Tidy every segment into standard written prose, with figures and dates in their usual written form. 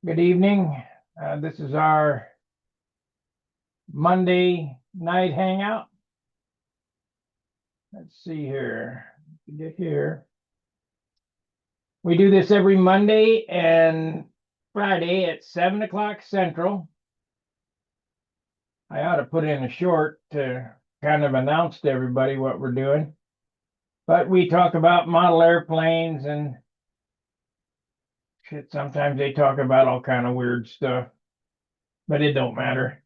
Good evening. This is our Monday night hangout. Let's see here. Get here. We do this every Monday and Friday at 7 o'clock Central. I ought to put in a short to kind of announce to everybody what we're doing. But we talk about model airplanes and shit. Sometimes they talk about all kind of weird stuff, but it don't matter.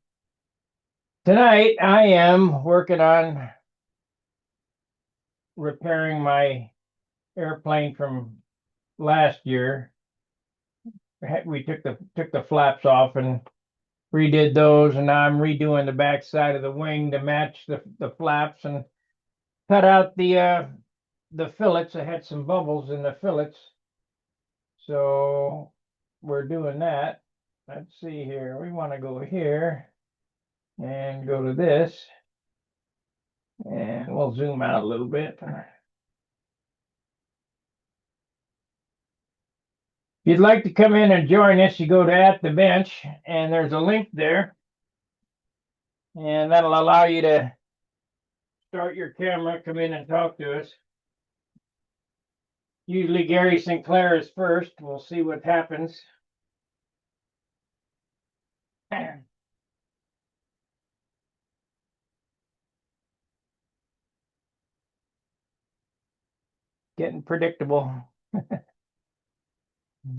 Tonight I am working on repairing my airplane from last year. We took the flaps off and redid those, and now I'm redoing the back side of the wing to match the flaps and cut out the fillets. I had some bubbles in the fillets, so we're doing that. Let's see here. We want to go here and go to this, and we'll zoom out a little bit. If you'd like to come in and join us, you go to At the Bench, and there's a link there, and that'll allow you to start your camera, come in and talk to us. Usually Gary Sinclair is first. We'll see what happens. Getting predictable. I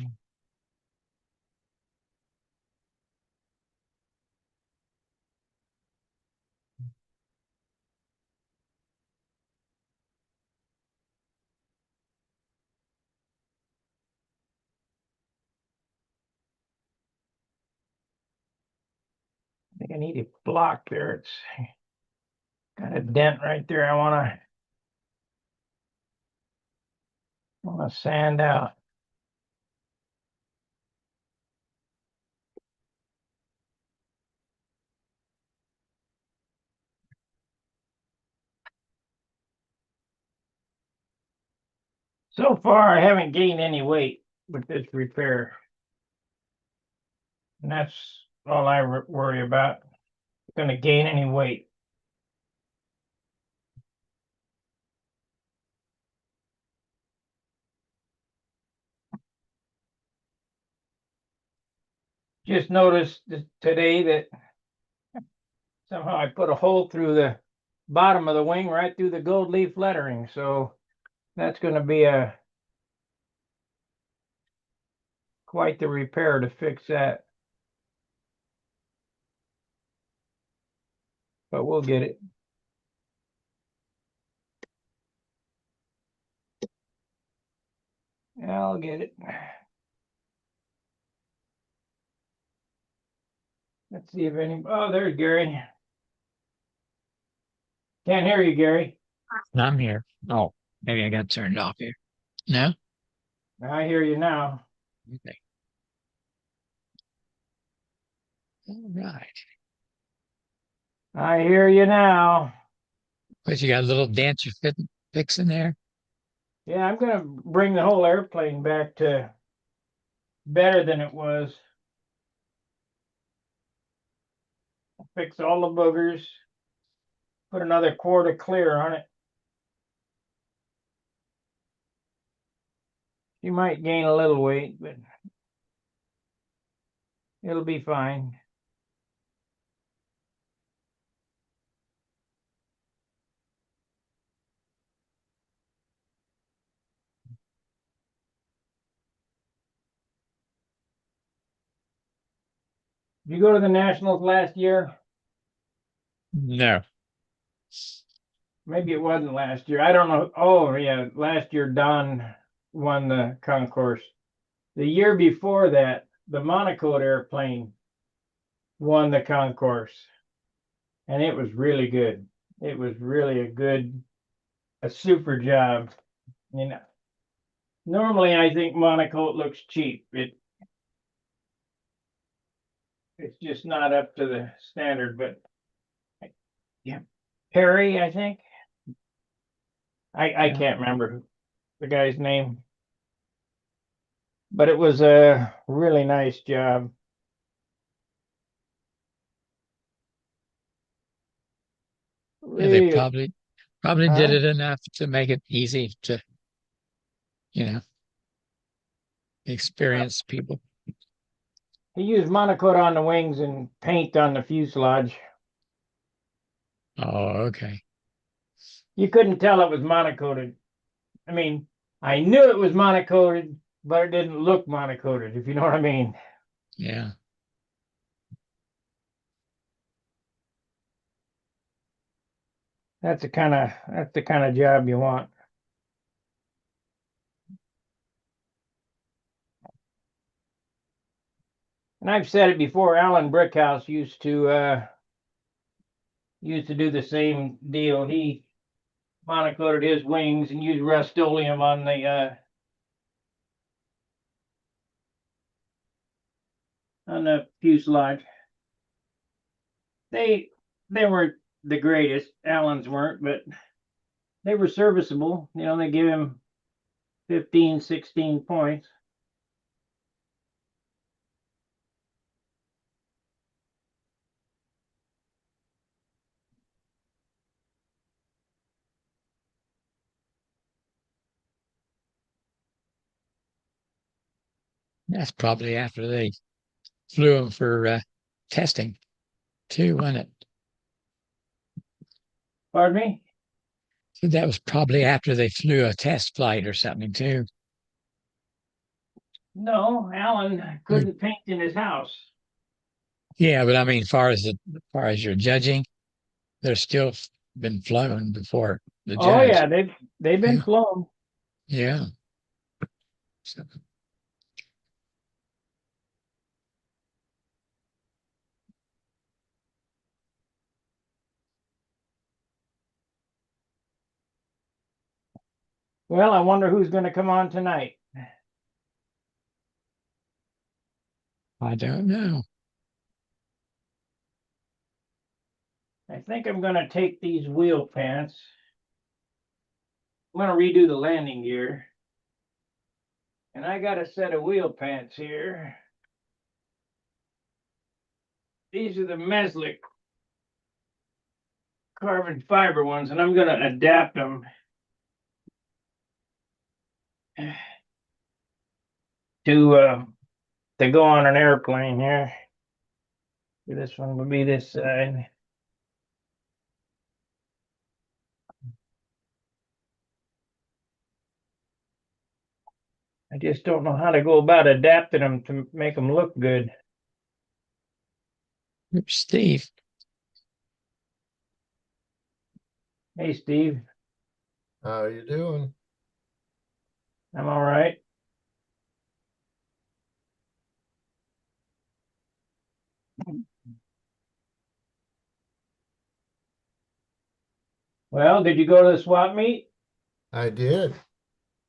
think I need a block there. It's got a dent right there. I wanna sand out. So far, I haven't gained any weight with this repair, and that's all I worry about. Going to gain any weight. Just noticed today that somehow I put a hole through the bottom of the wing, right through the gold leaf lettering. So that's going to be quite the repair to fix that. But we'll get it. I'll get it. Let's see if any. Oh, there's Gary. Can't hear you, Gary. I'm here. Oh, maybe I got turned off here. No? I hear you now. Okay. All right. I hear you now. But you got a little dance you're fixing there? Yeah, I'm going to bring the whole airplane back to better than it was. Fix all the boogers. Put another quart of clear on it. You might gain a little weight, but it'll be fine. Did you go to the Nationals last year? No. Maybe it wasn't last year. I don't know. Oh, yeah. Last year, Don won the concourse. The year before that, the Monaco airplane won the concourse. And it was really good. It was really a super job. You know, normally I think Monaco looks cheap. It's just not up to the standard, but yeah. Perry, I think. I Yeah. can't remember the guy's name. but it was a really nice job. Yeah, they Really, probably did huh? it enough to make it easy to, you know, experience people. He used monocoat on the wings and paint on the fuselage. Oh, okay. You couldn't tell it was monocoated. I mean, I knew it was monocoated, but it didn't look monocoated, if you know what I mean. Yeah. That's the kind of job you want. And I've said it before, Alan Brickhouse used to do the same deal. He monocoated his wings and used Rust-Oleum on the fuselage. They they weren't the greatest. Allen's weren't, but they were serviceable. They give him 15, 16 points. That's probably after they flew them for testing too, wasn't it? Pardon me? So that was probably after they flew a test flight or something too. No, Allen Mm. couldn't paint in his house. Yeah, but I mean, as far as your judging, they're still been flown before the Oh yeah, judge. they've been Yeah, flown. yeah. So, Well, I wonder who's going to come on tonight. I don't know. I think I'm going to take these wheel pants. I'm going to redo the landing gear. And I got a set of wheel pants here. These are the Meslick carbon fiber ones, and I'm going to adapt them to to go on an airplane here. This one would be this side. I just don't know how to go about adapting them to make them look good. Steve, Hey, Steve, How you doing? I'm all right. Well, did you go to the swap meet? I did.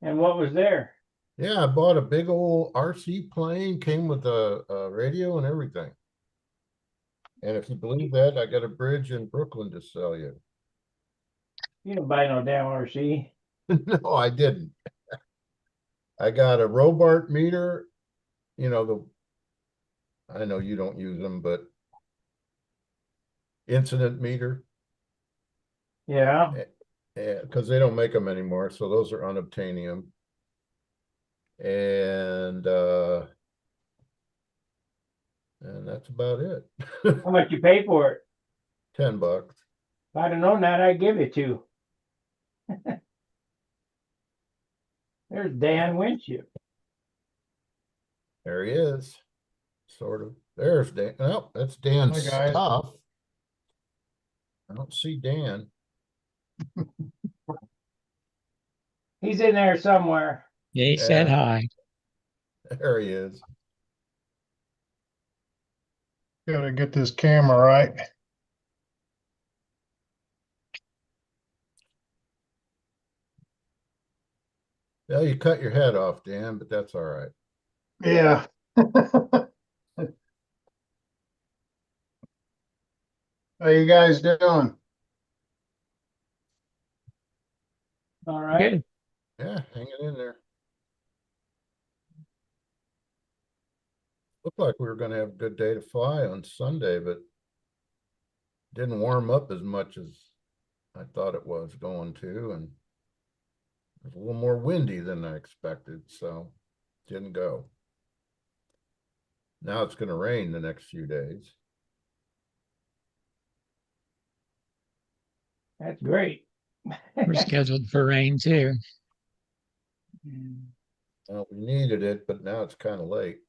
And what was there? Yeah, I bought a big old RC plane, came with a radio and everything. And if you believe that, I got a bridge in Brooklyn to sell you. You didn't buy no damn RC. No, I didn't. I got a Robart meter, I know you don't use them, but incident meter, Yeah. because they don't make them anymore. So those are unobtainium. And that's about it. How much you pay for it? $10. If I'd have known that, I'd give you two. There's Dan Winship. There he is. Sort of. There's Dan. Oh, that's Dan Hi, guys. Stuff. I don't see Dan. He's in there somewhere. he said Yeah, hi. there he is. Gotta get this camera right. Yeah, you cut your head off, Dan, but that's all right. Yeah. How you guys doing? All right. Good. Yeah, hanging in there. Looked like we were gonna have a good day to fly on Sunday, but didn't warm up as much as I thought it was going to, and it was a little more windy than I expected, so didn't go. Now it's gonna rain the next few days. That's great. We're scheduled for rain too. Well, we needed it, but now it's kind of late.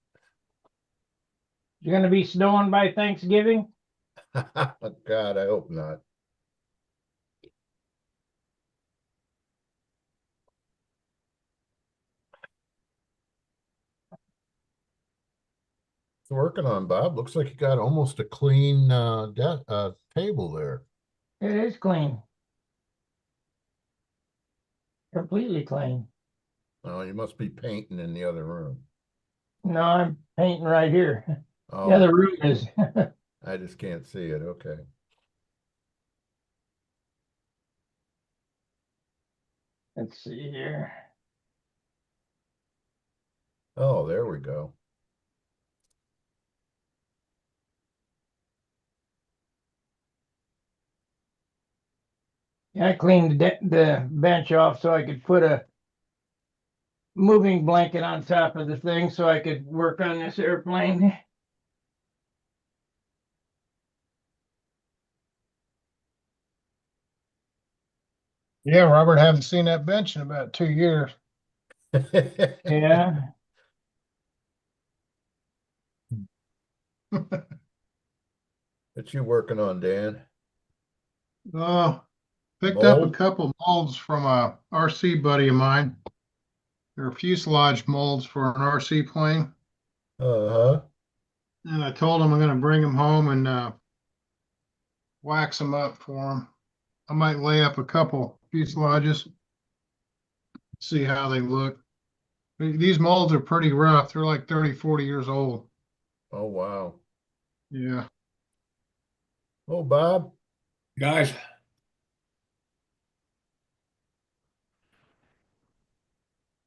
You're gonna be snowing by Thanksgiving? God, I hope not. It's working on, Bob. Looks like you got almost a clean table there. It is clean. Completely clean. Oh, you must be painting in the other room. No, I'm painting right here. The Oh, other room is. I just can't see it. Okay. Let's see here. Oh, there we go. I cleaned the bench off so I could put a moving blanket on top of the thing so I could work on this airplane. Yeah, Robert, haven't seen that bench in about 2 years. Yeah. What you working on, Dan? Oh, picked up a Mold? couple molds from a RC buddy of mine. They're fuselage molds for an RC plane. Uh-huh. And I told him I'm gonna bring them home and wax them up for him. I might lay up a couple fuselages, see how they look. These molds are pretty rough. They're like 30, 40 years old. Oh, wow. Yeah. Oh, Bob. Guys,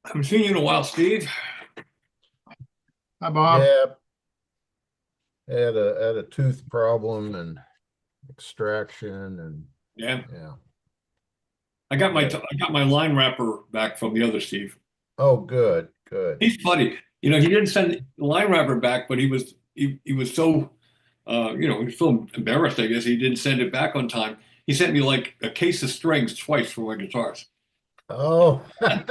I haven't seen you in a while, Steve. Hi, Bob. Yeah. Had a tooth problem and extraction and Yeah, yeah. I got my Yeah. I got my line wrapper back from the other Steve. Oh, good, good. He's funny. You know, he didn't send the line wrapper back, but he was so he was so embarrassed, I guess, he didn't send it back on time. He sent me like a case of strings twice for my guitars. Oh. I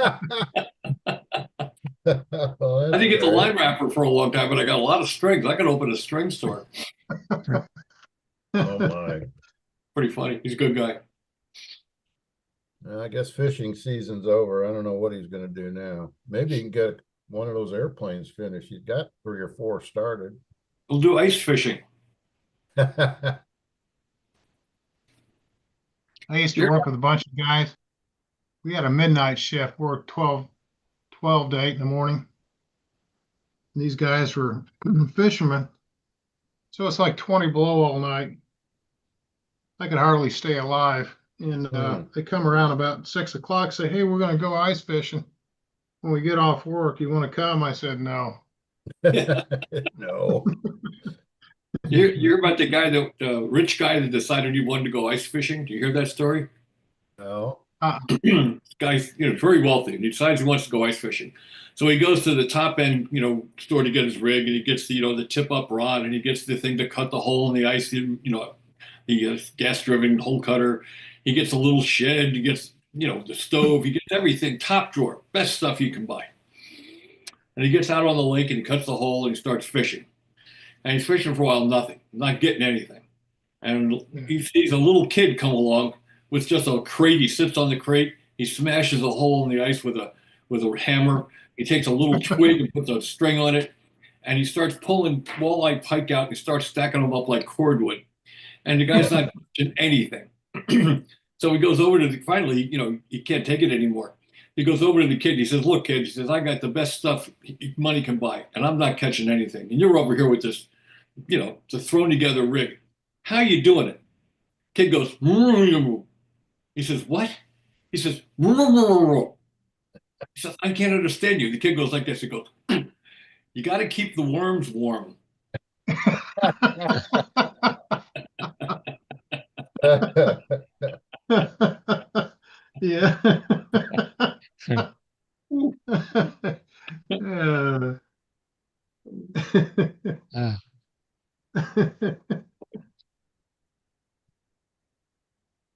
Well, didn't get the that's line wrapper for a long time, but I got a lot of strings. I could open a string store. great. Oh, my. Pretty funny. He's a good guy. I guess fishing season's over. I don't know what he's gonna do now. Maybe he can get one of those airplanes finished. He's got 3 or 4 started. We'll do ice fishing. I used to Sure. work with a bunch of guys. We had a midnight shift, worked 12 to 8 in the morning. And these guys were fishermen. So it's like 20 below all night. I could hardly stay alive. And they come around about 6 o'clock, say, "Hey, we're going to go ice fishing. When we get off work, you want to come?" I said, "No." No. You're about the guy that rich guy that decided he wanted to go ice fishing. Do you hear that story? No. This guy's very wealthy and he decides he wants to go ice fishing. So he goes to the top end, store to get his rig, and he gets the tip up rod, and he gets the thing to cut the hole in the ice, the gas driven hole cutter. He gets a little shed. He gets the stove. He gets everything top drawer, best stuff you can buy. And he gets out on the lake and he cuts the hole and he starts fishing. And he's fishing for a while, nothing, not getting anything. And he sees a little kid come along with just a crate. He sits on the crate. He smashes a hole in the ice with a hammer. He takes a little twig and puts a string on it, and he starts pulling walleye pike out. And he starts stacking them up like cordwood. And the guy's not catching anything. So he goes over to finally, he can't take it anymore. He goes over to the kid. And he says, "Look, kid," he says, "I got the best stuff money can buy, and I'm not catching anything. And you're over here with this, it's a thrown together rig. How you doing it?" Kid goes, "Mm." He says, "What?" He says, "Mm." He says, "I can't understand you." The kid goes like this. He goes, You got to keep the worms warm. Yeah. Uh,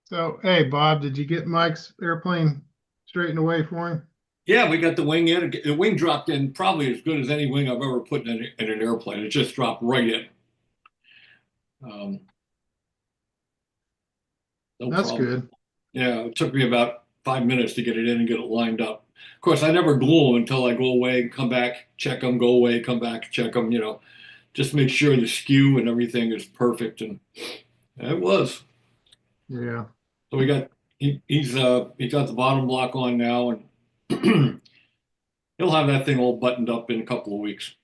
So, hey, Bob, did you get Mike's airplane straightened away for him? Yeah, we got the wing in. The wing dropped in probably as good as any wing I've ever put in an airplane. It just dropped right in. No That's problem. good. Yeah, it took me about 5 minutes to get it in and get it lined up. Of course, I never glue them until I go away, come back, check them, go away, come back, check them, just make sure the skew and everything is perfect. And it was. Yeah. So he's got the bottom block on now, and he'll have that thing all buttoned up in a couple of weeks.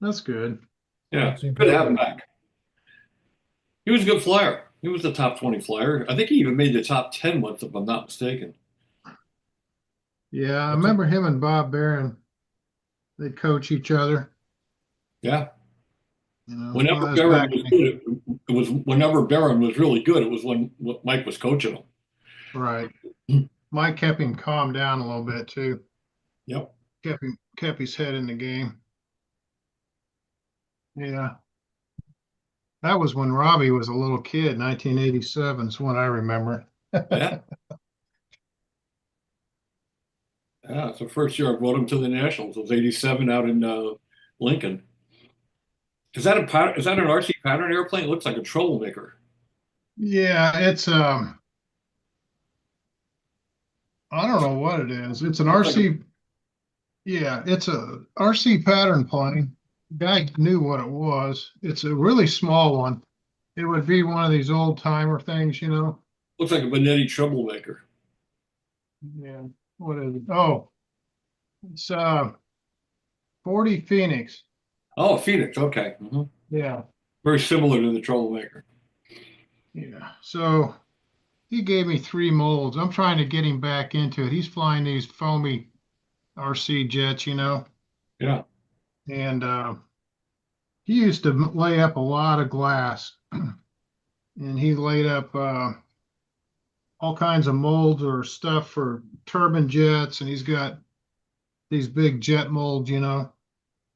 That's good. Yeah, What's he good to have him building? back. He was a good flyer. He was the top 20 flyer. I think he even made the top 10 once, if I'm not mistaken. Yeah, I What's he- remember him and Bob Barron. They coach each other. Yeah. Well, Whenever that was Barron back. was good, it was whenever Barron was really good, it was when Mike was coaching him. Right. Mike kept him calmed down a little bit too. Yep. Kept his head in the game. Yeah. That was when Robbie was a little kid, 1987 is when I remember. Yeah. Yeah. It's the first year I brought him to the Nationals. It was '87 out in Lincoln. Is that an RC pattern airplane? It looks like a troublemaker. Yeah, it's I don't know what it is. It's an Looks like RC. Yeah, it's a RC pattern plane. Guy knew what it was. It's a really small one. It would be one of these old timer things, you know. looks like a Benetti troublemaker. Yeah. What is it? Oh, it's 40 Phoenix. Oh, Phoenix. Okay. Yeah. Very similar to the troublemaker. Yeah. So he gave me 3 molds. I'm trying to get him back into it. He's flying these foamy RC jets, you know, Yeah. and he used to lay up a lot of glass, and he laid up all kinds of molds or stuff for turbine jets, and he's got these big jet molds, you know.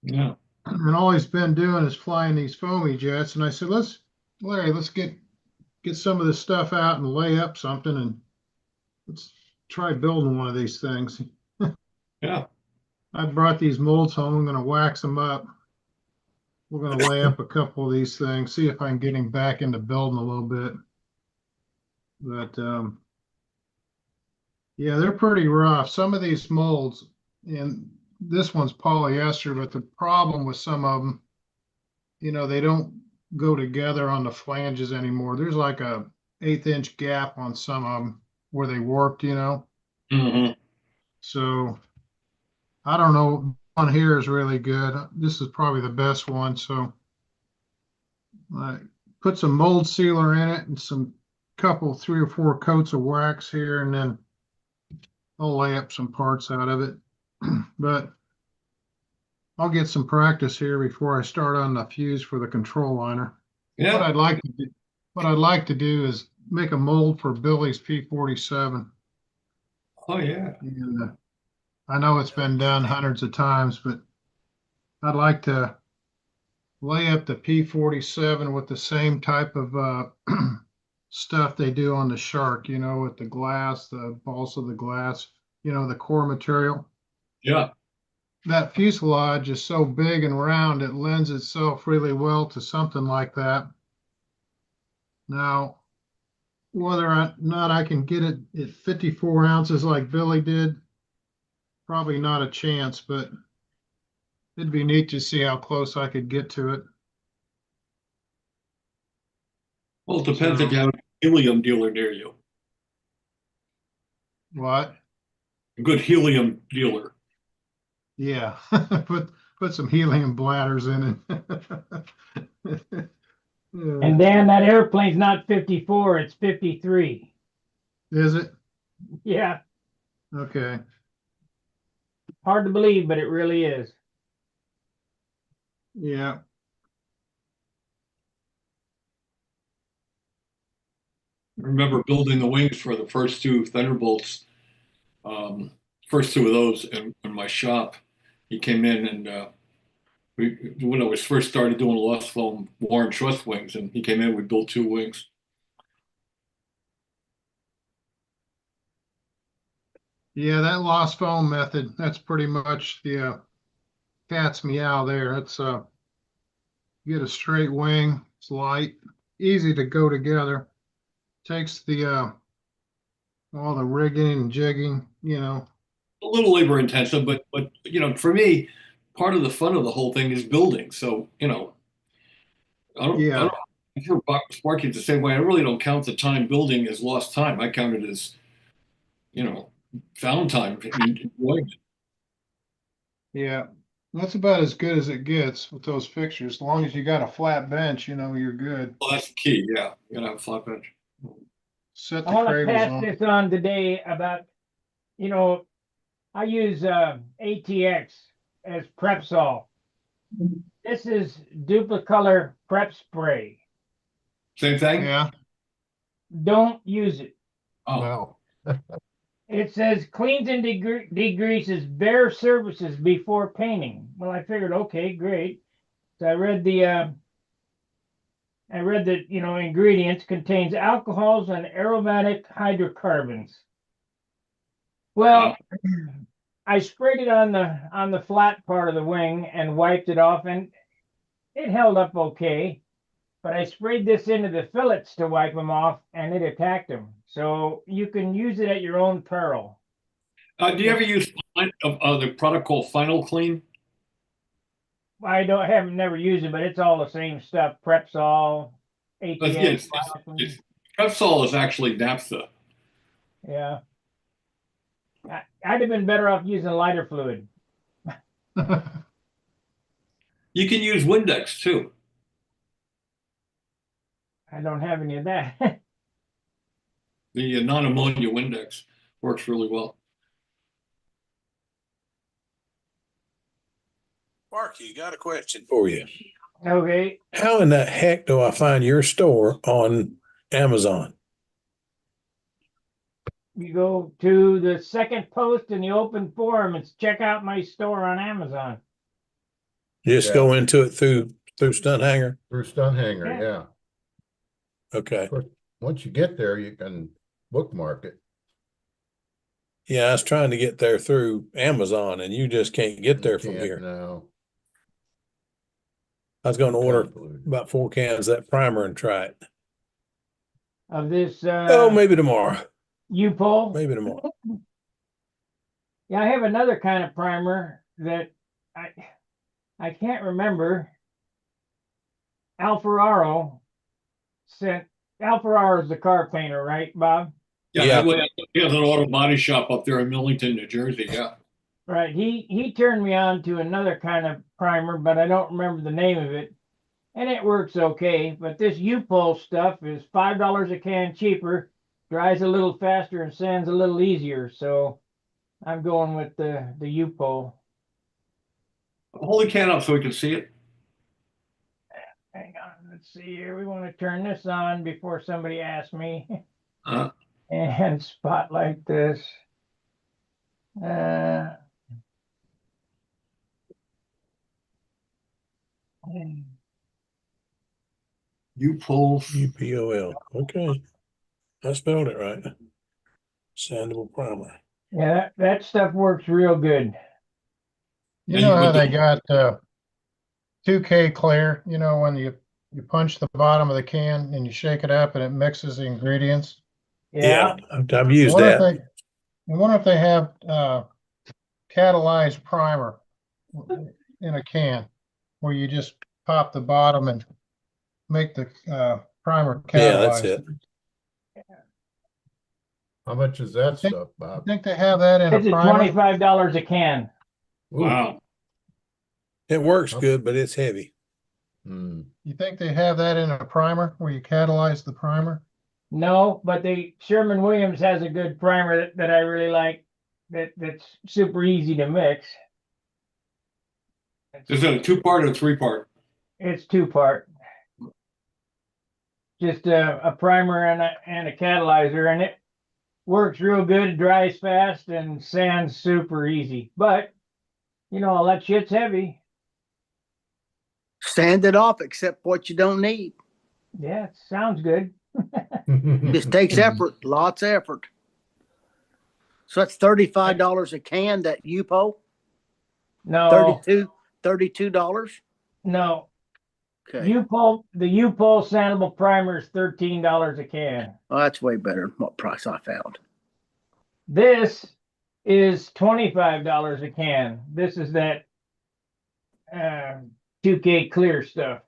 Yeah. And all he's been doing is flying these foamy jets. And I said, Larry, let's get some of this stuff out and lay up something, and let's try building one of these things. Yeah. I brought these molds home. I'm going to wax them up. We're going to lay up a couple of these things, see if I can get him back into building a little bit. But yeah, they're pretty rough. Some of these molds, and this one's polyester, but the problem with some of them, you know, they don't go together on the flanges anymore. There's like a 1/8 inch gap on some of them where they warped, you know. hmm So I don't know. One here is really good. This is probably the best one. So I put some mold sealer in it and some 3 or 4 coats of wax here, and then I'll lay up some parts out of it. But I'll get some practice here before I start on the fuse for the control liner. What Yeah. I'd like to do is make a mold for Billy's P-47. Oh, yeah. And I know it's been done hundreds of times, but I'd like to lay up the P-47 with the same type of stuff they do on the Shark, you know, with the glass, the balsa of the glass, you know, the core material. Yeah. That fuselage is so big and round, it lends itself really well to something like that. Now, whether or not I can get it at 54 ounces like Billy did, probably not a chance, but it'd be neat to see how close I could get to it. Well, it depends if So, you have a helium dealer near you. what? A good helium dealer. Yeah, put some helium bladders in it. And Dan, that airplane's not 54, it's 53. Is it? Yeah, Okay. hard to believe, but it really is. Yeah. I remember building the wings for the first two Thunderbolts. First two of those in my shop. He came in and when I was first started doing lost foam Warren Truss wings, and he came in, we built two wings. Yeah, that lost foam method, that's pretty much the cat's meow there. It's you get a straight wing, it's light, easy to go together. Takes the all the rigging and jigging, you know. A little labor intensive, but for me, part of the fun of the whole thing is building. So I Yeah, don't. I'm sure Sparky's the same way. I really don't count the time building as lost time. I count it as found time. Enjoying it. yeah. That's about as good as it gets with those fixtures. As long as you got a flat bench, you know, you're good. Well, that's the key. Yeah, you gotta have a flat bench. Set I the want to cradles pass on. this on today about, I use ATX as Prepsol. This is Duplicolor Prep Spray. Same thing. Yeah. Don't use it. Oh, No. It says cleans and degreases bare surfaces before painting. Well, I figured, okay, great. So I read the ingredients contains alcohols and aromatic hydrocarbons. Well, I sprayed it on the flat part of the wing and wiped it off, and it held up okay. But I sprayed this into the fillets to wipe them off, and it attacked them. So you can use it at your own peril. do you ever use the product called Final Clean? I haven't never used it, but it's all the same stuff. Prepsol, ATX. Prepsol is actually naphtha. Yeah. I'd have been better off using lighter fluid. You can use Windex too. I don't have any of that. The non-ammonia Windex works really well. Sparky, got a question for you. Okay. How in the heck do I find your store on Amazon? You go to the second post in the open forum. It's check out my store on Amazon. Just Yeah. go into it through Stunt Hangar? Through Stunt Hangar, Yeah. yeah. Okay. Of course, once you get there, you can bookmark it. Yeah, I was trying to get there through Amazon and you just can't get there from Can't here. now. I was going to order Convoluted. about 4 cans of that primer and try it. Of this Maybe tomorrow. U-Pole. Maybe tomorrow. Yeah, I have another kind of primer that I can't remember. Alfararo sent. Alfararo is the car painter, right, Bob? Yeah, he has an auto body shop up there in Millington, New Jersey. Yeah. Right. He turned me on to another kind of primer, but I don't remember the name of it. And it works okay. But this U-Pole stuff is $5 a can cheaper, dries a little faster, and sands a little easier. So I'm going with the U-Pole. Hold the can up so we can see it. Hang on, let's see here. We want to turn this on before somebody asks me. And spotlight this. U-Pole. UPOL. Okay. I spelled it right. Sandable primer. Yeah, that stuff works real good. You And know you how put they the- got 2K clear, you know, when you punch the bottom of the can and you shake it up and it mixes the ingredients. Yeah. I've used I that. wonder if they have catalyzed primer in a can where you just pop the bottom and make the primer catalyzed. Yeah, that's it. How much is that think- stuff, I Bob? think they have that in This a is primer. $25 a can. Ooh. Wow. It works Oh. good, but it's heavy. Hmm. You think they have that in a primer where you catalyze the primer? No, but Sherman-Williams has a good primer that I really like. That's super easy to mix. Is it a two-part or a three-part? It's two-part. Just a primer and a catalyzer, and it works real good, dries fast, and sands super easy. But you know, all that shit's heavy. Sand it off except what you don't need. Yeah, it sounds good. Just takes effort, lots of effort. So that's $35 a can, that UPO? No, $32? no. Okay. The U-Pole sandable primer is $13 a can. Well, that's way better than what price I found. This is $25 a can. This is that 2K clear stuff.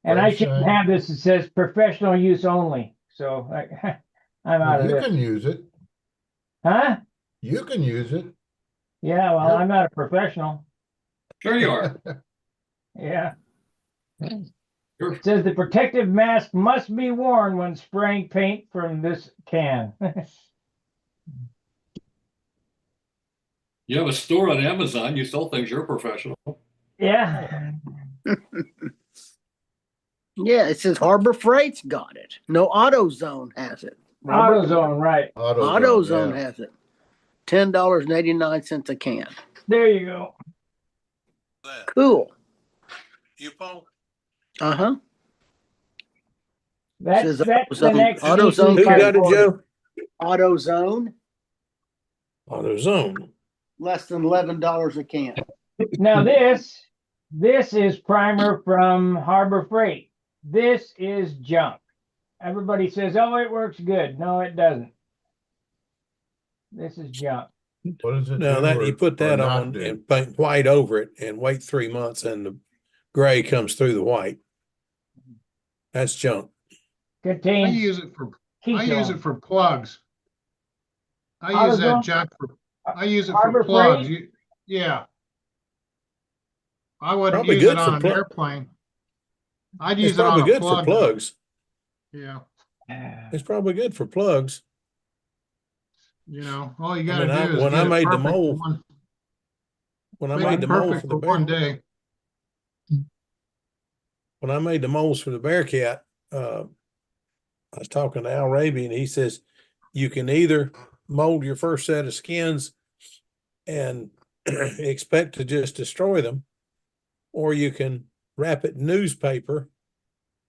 And I Price shouldn't tag. have this. It says professional use only. So I'm out of You this. can use it. Huh? You can use it. Yeah, well, Yep. I'm not a professional. Sure you are. Yeah. Sure. It says the protective mask must be worn when spraying paint from this can. You have a store on Amazon. You sell things. You're a professional. Yeah. Yeah, it says Harbor Freight's got it. No, AutoZone has it. AutoZone, right. AutoZone yeah. has it. $10.89 a can. There you go. Cool. UPO? Uh-huh. That's Says the AutoZone. next AutoZone Who got it, 540. Joe? AutoZone, AutoZone. less than $11 a can. Now this is primer from Harbor Freight. This is junk. Everybody says, "Oh, it works good." No, it doesn't. This is junk. What does it Now do that or- you put or that not on do? and paint white over it and wait 3 months and the gray comes through the white. That's junk. I Contains use it for ketone. plugs. I use that AutoZone? junk for I use it Harbor for plugs. Freight? Yeah. I wouldn't Probably use it good for on an plug. airplane. I'd It's use it on probably a good for plug. though. plugs. Yeah. It's probably good for plugs. You know, all you I gotta mean, do is when get I it made the perfect for mold, one, when I make made it the mold perfect for for the one bear, day. when I made the molds for the Bearcat, I was talking to Al Raby and he says, you can either mold your first set of skins and expect to just destroy them, or you can wrap it in newspaper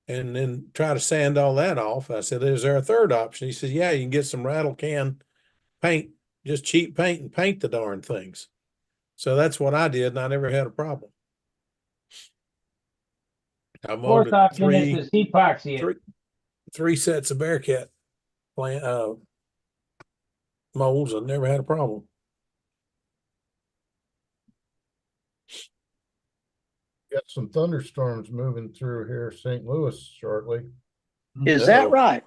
and then try to sand all that off. I said, is there a third option? He says, yeah, you can get some rattle can paint, just cheap paint, and paint the darn things. So that's what I did, and I never had a problem. I Fourth molded option is to epoxy it. three sets of Bearcat molds. I never had a problem. Got some thunderstorms moving through here, St. Louis shortly. Is that Uh-oh. right?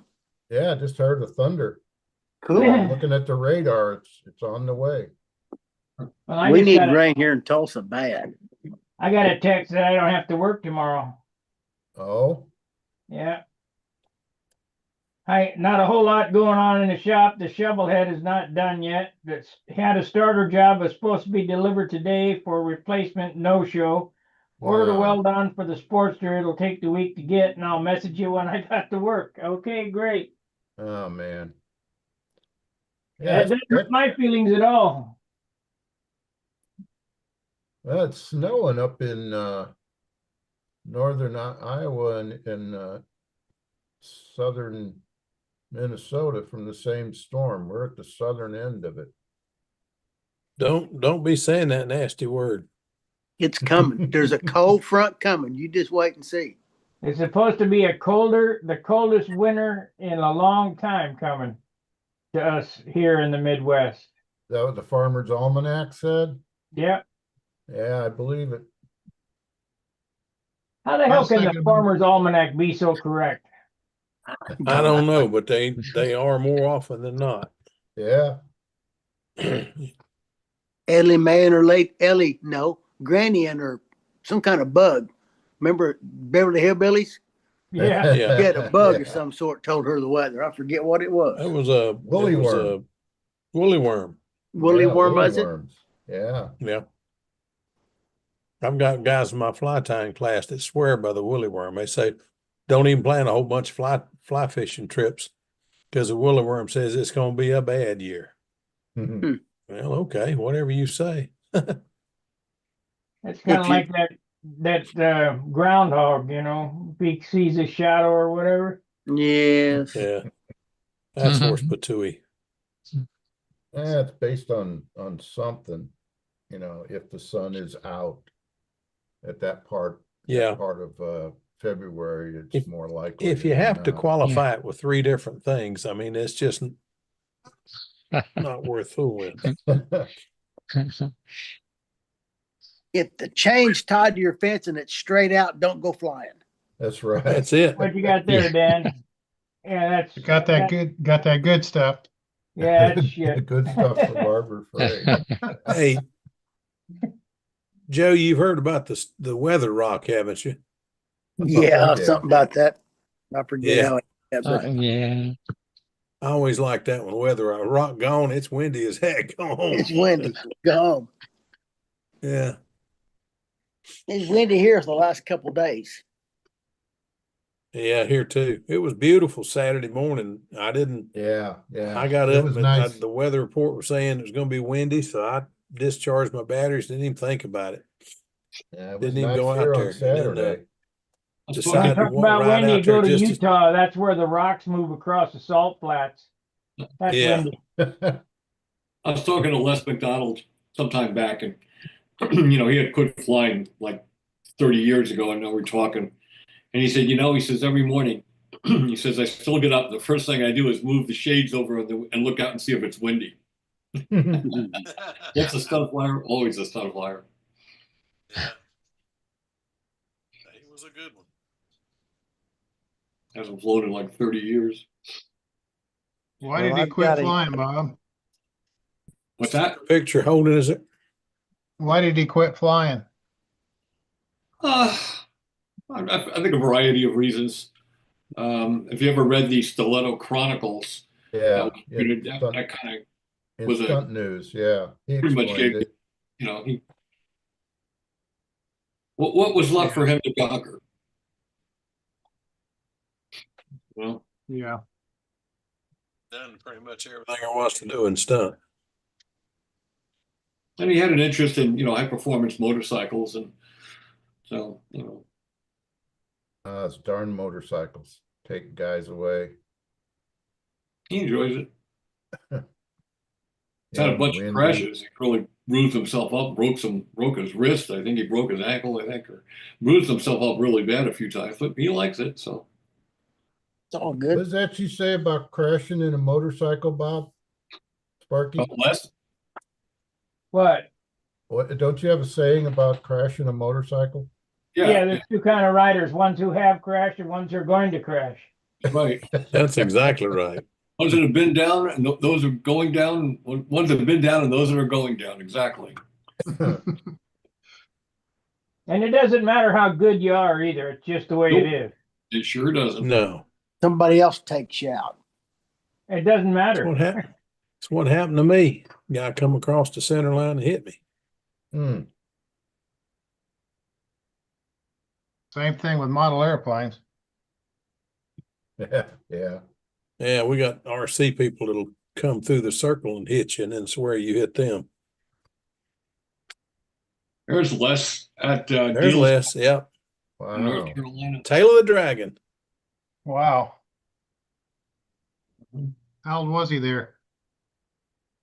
Yeah, I just heard the thunder. Cool. I'm looking at the radar. It's on the way. Well, I We just need got rain here in Tulsa bad. I got a text that I don't have to work tomorrow. Oh, Yeah. Not a whole lot going on in the shop. The shovel head is not done yet. That's had a starter job was supposed to be delivered today for replacement no-show. Ordered a wow. well done for the Sportster. It'll take the week to get, and I'll message you when I got to work. Okay, great. Oh, man. Yeah, it doesn't hurt my feelings at all. Well, it's snowing up in northern Iowa and southern Minnesota from the same storm. We're at the southern end of it. Don't be saying that nasty word. It's coming. There's a cold front coming. You just wait and see. It's supposed to be the coldest winter in a long time coming to us here in the Midwest. Is that what the Farmer's Almanac said? Yep. Yeah, I believe it. How the I hell was can the thinking- Farmer's Almanac be so correct? I don't know, but they are more often than not. Yeah. Ellie Mae and her late Ellie, no, Granny and her some kind of bug. Remember Beverly Hillbillies? Yeah. Yeah. She had a bug Yeah. of some sort told her the weather. I forget what it was. That was a Woolly it was worm. a woolly worm. Woolly Yeah, worm, was it? worms. Yeah. Yeah. I've got guys in my fly tying class that swear by the woolly worm. They say, don't even plan a whole bunch of fly fishing trips because the woolly worm says it's going to be a bad year. Mhm. Well, okay, whatever you say. It's kind of If you- like that groundhog, if he sees a shadow or whatever. Yes. Yeah, that's horse patooey. Yeah, it's based on something, if the sun is out at that part. Yeah. That part of February, it's If- more likely. If you than have to not. qualify it with three different things, I mean, it's just not worth fooling. If the chain's tied to your fence and it's straight out, don't go flying. That's right. That's it. What you got there, Dan? Yeah, that's Got that good stuff. Yeah, that's shit. Good stuff for Barber Frey. Hey, Joe, you've heard about the weather rock, haven't you? Yeah, Yeah. something about that. I forget Yeah. how it, but Yeah. I always like that one. Weather rock gone. It's windy as heck. Go home. it's windy. Go home. Yeah. It's windy here for the last couple of days. Yeah, here too. It was beautiful Saturday morning. I got It up was and nice. the weather report was saying it was going to be windy, so I discharged my batteries. Didn't even think about it. Yeah, it was Didn't even nice go out here there. on And Saturday. I was decided talking, to Talk about ride windy, out there go to just to- Utah. That's where the rocks move across the salt flats. That's Yeah. windy. I was talking to Les McDonald sometime back, and he had quit flying like 30 years ago. I know we're talking, and he said, he says every morning, he says I still get up. The first thing I do is move the shades over and look out and see if it's windy. What's a stunt flyer? Always a stunt flyer. Yeah. It was a good one. Hasn't flown in like 30 years. Why Well, did he I've quit got a- flying, Bob? What's that? Picture holding is it? Why did he quit flying? I think a variety of reasons. If you ever read the Stiletto Chronicles, Yeah, that kind of in was a- stunt news, yeah. He pretty much explained gave it. he what was left for him to conquer? Well, Yeah. Done pretty much everything I was to do in stunt. and he had an interest in high performance motorcycles, and so It's darn motorcycles take guys away. he enjoys it. He's Yeah, had a bunch windy. of crashes. He really bruised himself up, broke his wrist. I think he broke his ankle. Or bruised himself up really bad a few times. But he likes it, so. It's all What good. does that you say about crashing in a motorcycle, Bob? Sparky? Les, What? What, don't you have a saying about crashing a motorcycle? Yeah, there's two kind of riders, ones who have crashed and ones who are going to crash. right. That's exactly right. Ones that have been down and those are going down. Ones that have been down and those that are going down. Exactly. And it doesn't matter how good you are either. It's just the way it is. It sure doesn't. No. Somebody else takes you out. It doesn't That's matter. what happened. That's what happened to me. Guy come across the center line and hit me. Hmm. Same thing with model airplanes. Yeah, yeah. Yeah, we got RC people that'll come through the circle and hit you and then swear you hit them. There's Les at There's Deals, Les. Yep. North Wow. Carolina. Tail of the dragon. Wow. How old was he there?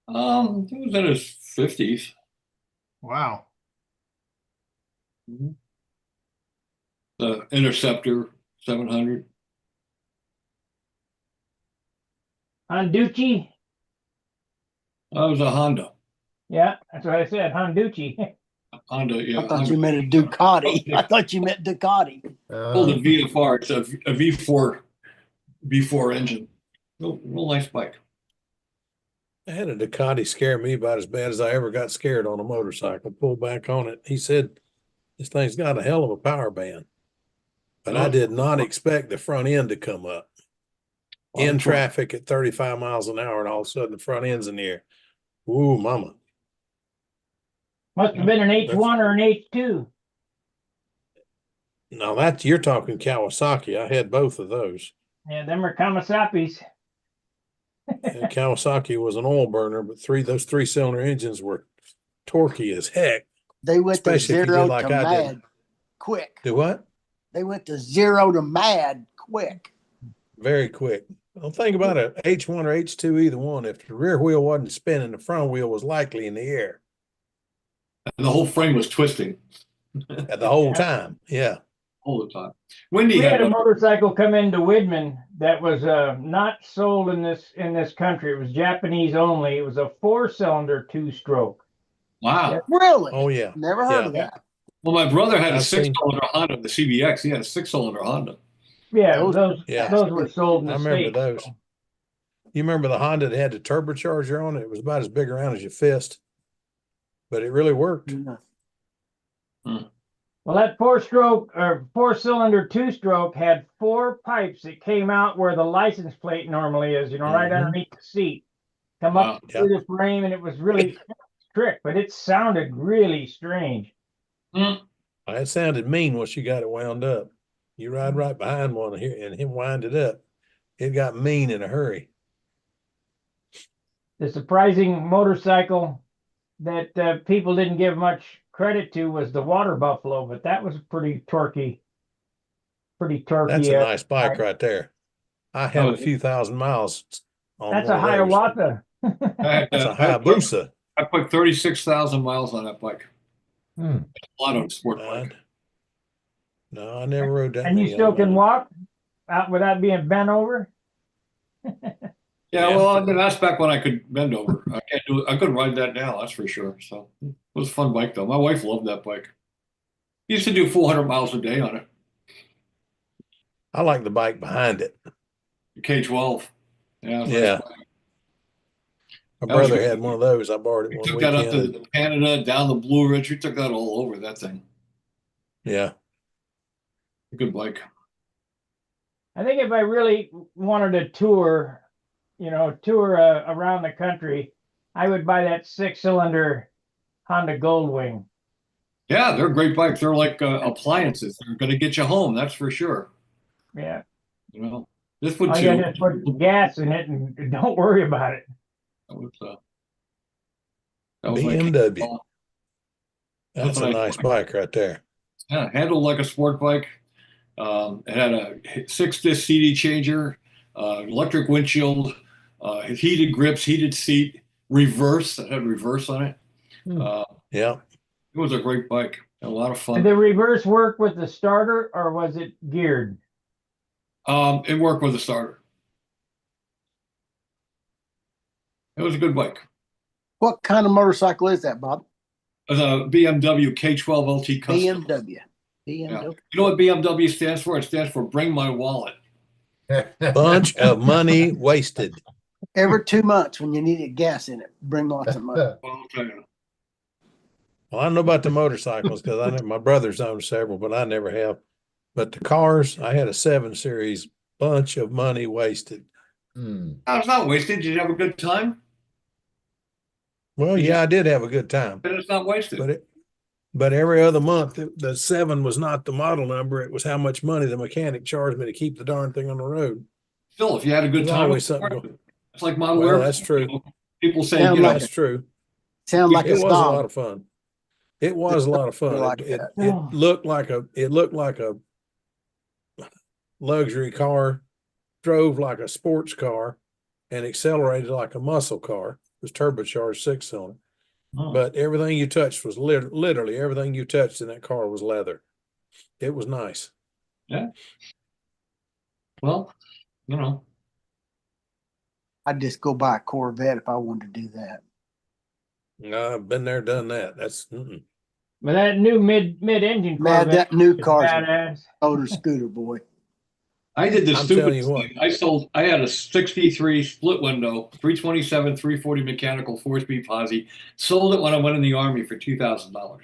He was in his 50s. Wow. The Interceptor 700. Honducci? That was a Honda. Yeah, that's what I said. Honducci. Honda, yeah. I thought you meant a Ducati. I thought you meant Ducati. Called a VFR. It's a V4 engine. Real nice bike. I had a Ducati scare me about as bad as I ever got scared on a motorcycle. Pulled back on it. He said, this thing's got a hell of a power band. But I did not expect the front end to come up. In traffic at 35 miles an hour, and all of a sudden the front end's in the air. Ooh, mama. Must have been an H1 or an H2. Now that you're talking Kawasaki. I had both of those. Yeah, them are Kawasaki's. And Kawasaki was an oil burner, but those 3-cylinder engines were torquey as heck. They went to Especially if you did zero like to I did. mad quick. Do what? They went to 0 to mad quick. Very quick. Well, think about it. H1 or H2, either one. If the rear wheel wasn't spinning, the front wheel was likely in the air And the whole frame was twisting at the whole time. Yeah. all the time. Wendy We had had a one. motorcycle come into Widman that was not sold in this country. It was Japanese only. It was a 4-cylinder 2-stroke. Wow. Really? Oh yeah. Never heard of Yeah. that. Well, my brother had a I've seen- 6-cylinder Honda, the CBX. He had a 6-cylinder Honda. Yeah, Yeah. those were sold in I the remember States. those. You remember the Honda that had the turbocharger on it? It was about as big around as your fist, but it really worked. Yeah. Well, that 4-stroke or 4-cylinder 2-stroke had 4 pipes that came out where the license plate normally is, right Mhm. underneath the seat. Come Wow. up through the frame, and it was really trick, but it sounded really strange. It sounded mean once you got it wound up. You ride right behind one here and him wind it up. It got mean in a hurry. The surprising motorcycle that people didn't give much credit to was the Water Buffalo, but that was pretty torquey. That's a nice bike right there. I have a few thousand miles on That's a one of those. Hiawatha. That's a Hayabusa. I put 36,000 miles on that bike. Hmm. A lot of sport bike. No, I never rode that And you many still on can mine. walk out without being bent over? Yeah, well, I mean, that's back when I could bend over. I can't do it. I couldn't ride that now, that's for sure. So it was a fun bike though. My wife loved that bike. Used to do 400 miles a day on it. I like the bike behind it. K12. Yeah. It was Yeah. nice. My That was brother good. had one of those. I borrowed it We one took that up weekend. to Canada, down the Blue Ridge. We took that all over that thing. Yeah. Good bike. I think if I really wanted to tour around the country, I would buy that 6-cylinder Honda Goldwing. Yeah, they're great bikes. They're like appliances. They're going to get you home. That's for sure. Yeah. You know, this would All too. you gotta just put gas in it and don't worry about it. That was like BMW. That's what a I- nice bike right there. Yeah, handled like a sport bike. It had a 6-disc CD changer, electric windshield, heated grips, heated seat, reverse. It had reverse on it. Yeah. It was a great bike. A lot of Did fun. the reverse work with the starter or was it geared? It worked with the starter. It was a good bike. What kind of motorcycle is that, Bob? It was a BMW K12 LT Custom. BMW. Yeah. BMW. You know what BMW stands for? It stands for Bring My Wallet. Bunch of money wasted. Every 2 months when you needed gas in it, bring lots of money. Well, I'll tell you. Well, I don't know about the motorcycles because my brother's owned several, but I never have. But the cars, I had a 7 Series, bunch of money wasted. No, it's not wasted. Did you have a good time? Well, yeah, I did have a good time, Then it's not wasted. but every other month, the 7 was not the model number. It was how much money the mechanic charged me to keep the darn thing on the road. Still, if you had a good There's time, always it's something worth going. it. It's like model Well, airplanes. that's true. You know, people say, Sound you know, like That's true. Sound like It a was a lot snob. of fun. It was a lot of fun. Like It that. looked like a luxury car, drove like a sports car, and accelerated like a muscle car. It was turbocharged 6-cylinder. But everything you touched was literally everything you touched in that car was leather. It was nice. yeah. Well, you know, I'd just go buy a Corvette if I wanted to do that. No, I've been there, done that. That's But that new mid-engine Man, Corvette that new is car's a badass. motor scooter, boy. I did the I'm stupid telling you what. thing. I had a 63 split window, 327, 340 mechanical, 4-speed posi. Sold it when I went in the Army for $2,000.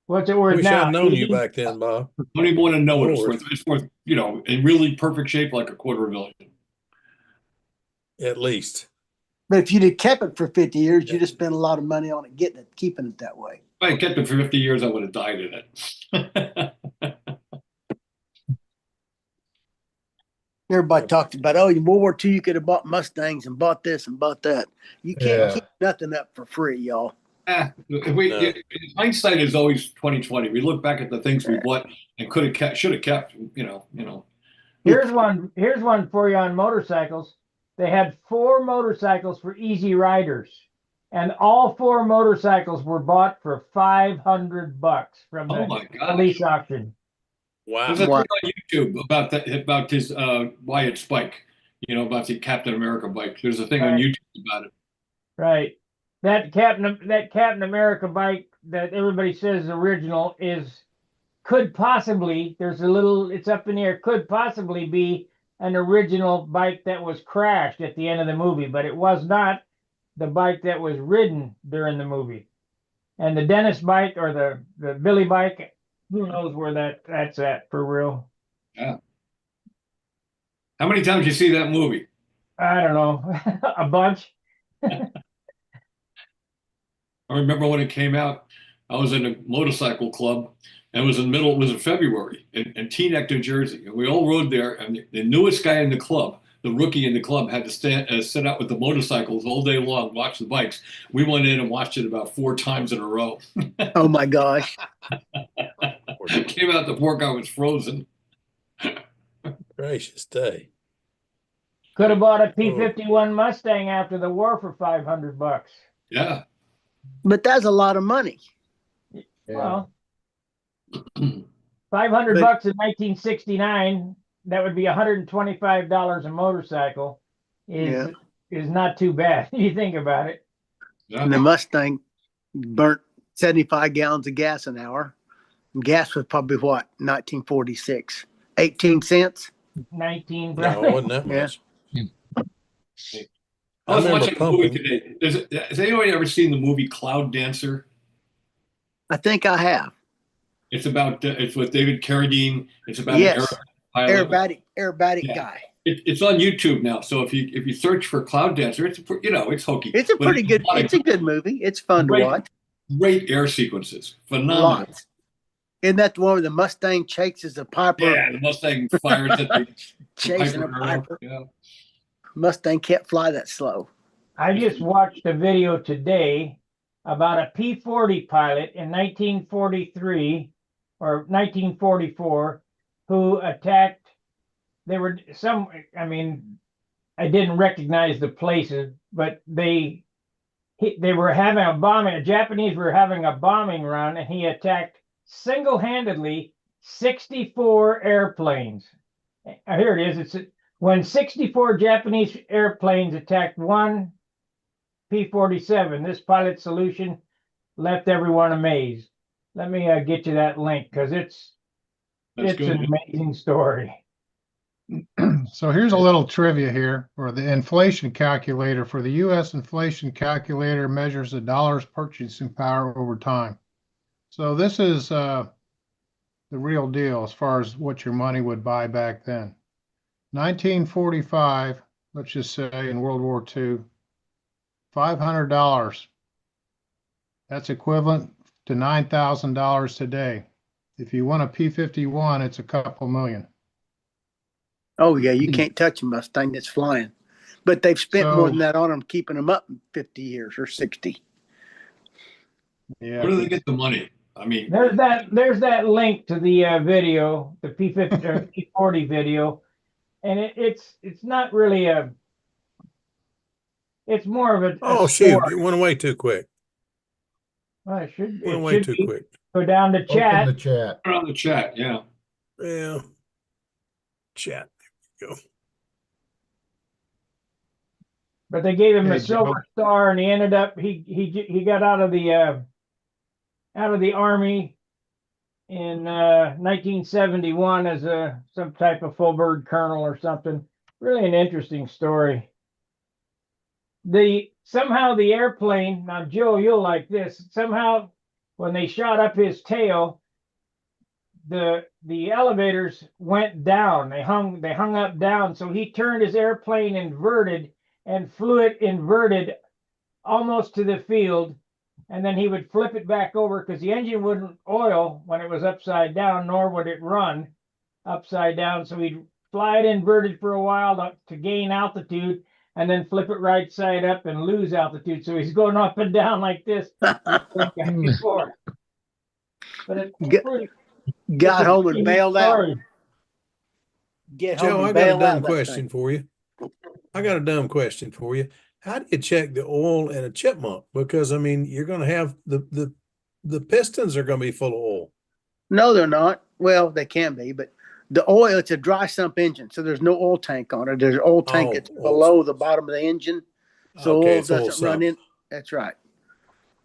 What's it worth wish now? I'd known you 80? back then, Bob. Don't even want to know what it's Lord. worth. It's worth, you know, in really perfect shape, like $250,000. At least. But if you'd have kept it for 50 years, you'd have spent a lot of money on it, keeping it that way. If I had kept it for 50 years, I would have died in it. Everybody talked about, oh, in World War II, you could have bought Mustangs and bought this and bought that. You can't Yeah. keep nothing up for free, y'all. No. Hindsight is always 2020. We look back at the things we bought and could have kept, should have kept. Here's one for you on motorcycles. They had 4 motorcycles for Easy Riders, and all 4 motorcycles were bought for $500 from Oh the my gosh. police auction. Wow. There's a Wow. thing on YouTube about that, about his Wyatt's bike. About the Captain America bike. There's a thing on Right. YouTube about it. Right. That Captain America bike that everybody says is original could possibly, it's up in the air, could possibly be an original bike that was crashed at the end of the movie, but it was not the bike that was ridden during the movie. And the Dennis bike or the Billy bike, who knows where that's at for real. Yeah. How many times you see that movie? I don't know, a bunch. I remember when it came out, I was in a motorcycle club, and it was in February in Teaneck, New Jersey. And we all rode there, and the newest guy in the club, the rookie in the club, had to sit out with the motorcycles all day long, watch the bikes. We went in and watched it about 4 times in a row. Oh my gosh. It came out, the poor guy was frozen. Gracious day. Could have bought a P-51 Mustang after the war for $500. Yeah. But that's a lot of money. Yeah. Well, $500 in 1969, that would be $125 a motorcycle. Is not too bad. You think about it. Yeah. And the Mustang burnt 75 gallons of gas an hour. And gas was probably what, 1946? 18 cents? 19. No, it wasn't that Yeah. much. I was remember watching a movie pumping. today. Has anybody ever seen the movie Cloud Dancer? I think I have. It's with David Carradine. It's about Yes. an pilot. Aerobatic Yeah. guy. It's on YouTube now. So if you search for Cloud Dancer, it's hokey. It's a But pretty good, lot of it's a good movie. It's fun to Great. watch. great air sequences. Phenomenal. Lots. Isn't that the one where the Mustang chases a Piper? Yeah, the Mustang fires at the Chasing Piper a Arrow. Piper. Yeah. Mustang can't fly that slow. I just watched a video today about a P-40 pilot in 1943 or 1944 who attacked. I didn't recognize the places, but they were having a bombing. The Japanese were having a bombing run, and he attacked single-handedly 64 airplanes. Here it is. It's when 64 Japanese airplanes attacked one P-47. This pilot solution left everyone amazed. Let me get you that link because it's That's good. an amazing story. So here's a little trivia here for the inflation calculator. For the U.S. inflation calculator measures the dollar's purchasing power over time. So this is the real deal as far as what your money would buy back then. 1945, let's just say in World War II, $500. That's equivalent to $9,000 today. If you want a P-51, it's a couple million. Oh yeah, you can't touch a Mustang that's flying. But they've spent more than that on them, keeping them up in 50 years or 60. Yeah. Where do they get the money? I mean, There's that link to the video, the P-50 or P-40 video, and it's not really it's more of a Oh, shoot. It went away too quick. Well, it should Went away too be. quick. Go down to Open chat. the chat. put it on the chat. Yeah. Yeah. Chat. There we go. But they gave him Hey, a Silver Star, and he ended up he got out of the army in 1971 as some type of full bird colonel or something. Really an interesting story. Somehow the airplane, now Joe, you'll like this. Somehow when they shot up his tail, the elevators went down. They hung up down. So he turned his airplane inverted and flew it inverted almost to the field. And then he would flip it back over because the engine wouldn't oil when it was upside down, nor would it run upside down. So he'd fly it inverted for a while to gain altitude, and then flip it right side up and lose altitude. So he's going up and down like this before. But it's pretty. Got It's a home pretty and neat bailed out. story. Get Joe, home I and got a bail out dumb of that question thing. for you. I got a dumb question for you. How do you check the oil in a chipmunk? Because I mean, you're going to have the pistons are going to be full of oil. No, they're not. Well, they can be, but the oil, it's a dry sump engine, so there's no oil tank on it. There's an oil tank Oh, that's oil below sump. the bottom of the engine, so Okay, oil it's oil doesn't run sump. in. That's right.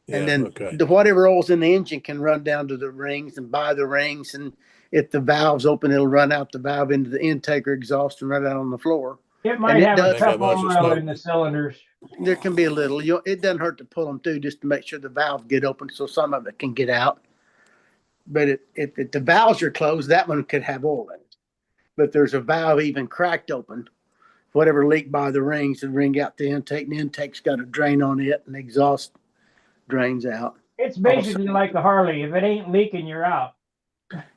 Yeah, And then okay. the whatever oil's in the engine can run down to the rings and by the rings, and if the valve's open, it'll run out the valve into the intake or exhaust and run out on the floor. It might it have a does- Make a couple bunch of oil smoke. in the cylinders. There can be a little. It doesn't hurt to pull them through just to make sure the valves get open, so some of it can get out. But if the valves are closed, that one could have oil in it. But if there's a valve even cracked open, whatever leaked by the rings and ring out the intake, and the intake's got a drain on it, and the exhaust drains out. It's basically like a Harley. If it ain't leaking, you're out.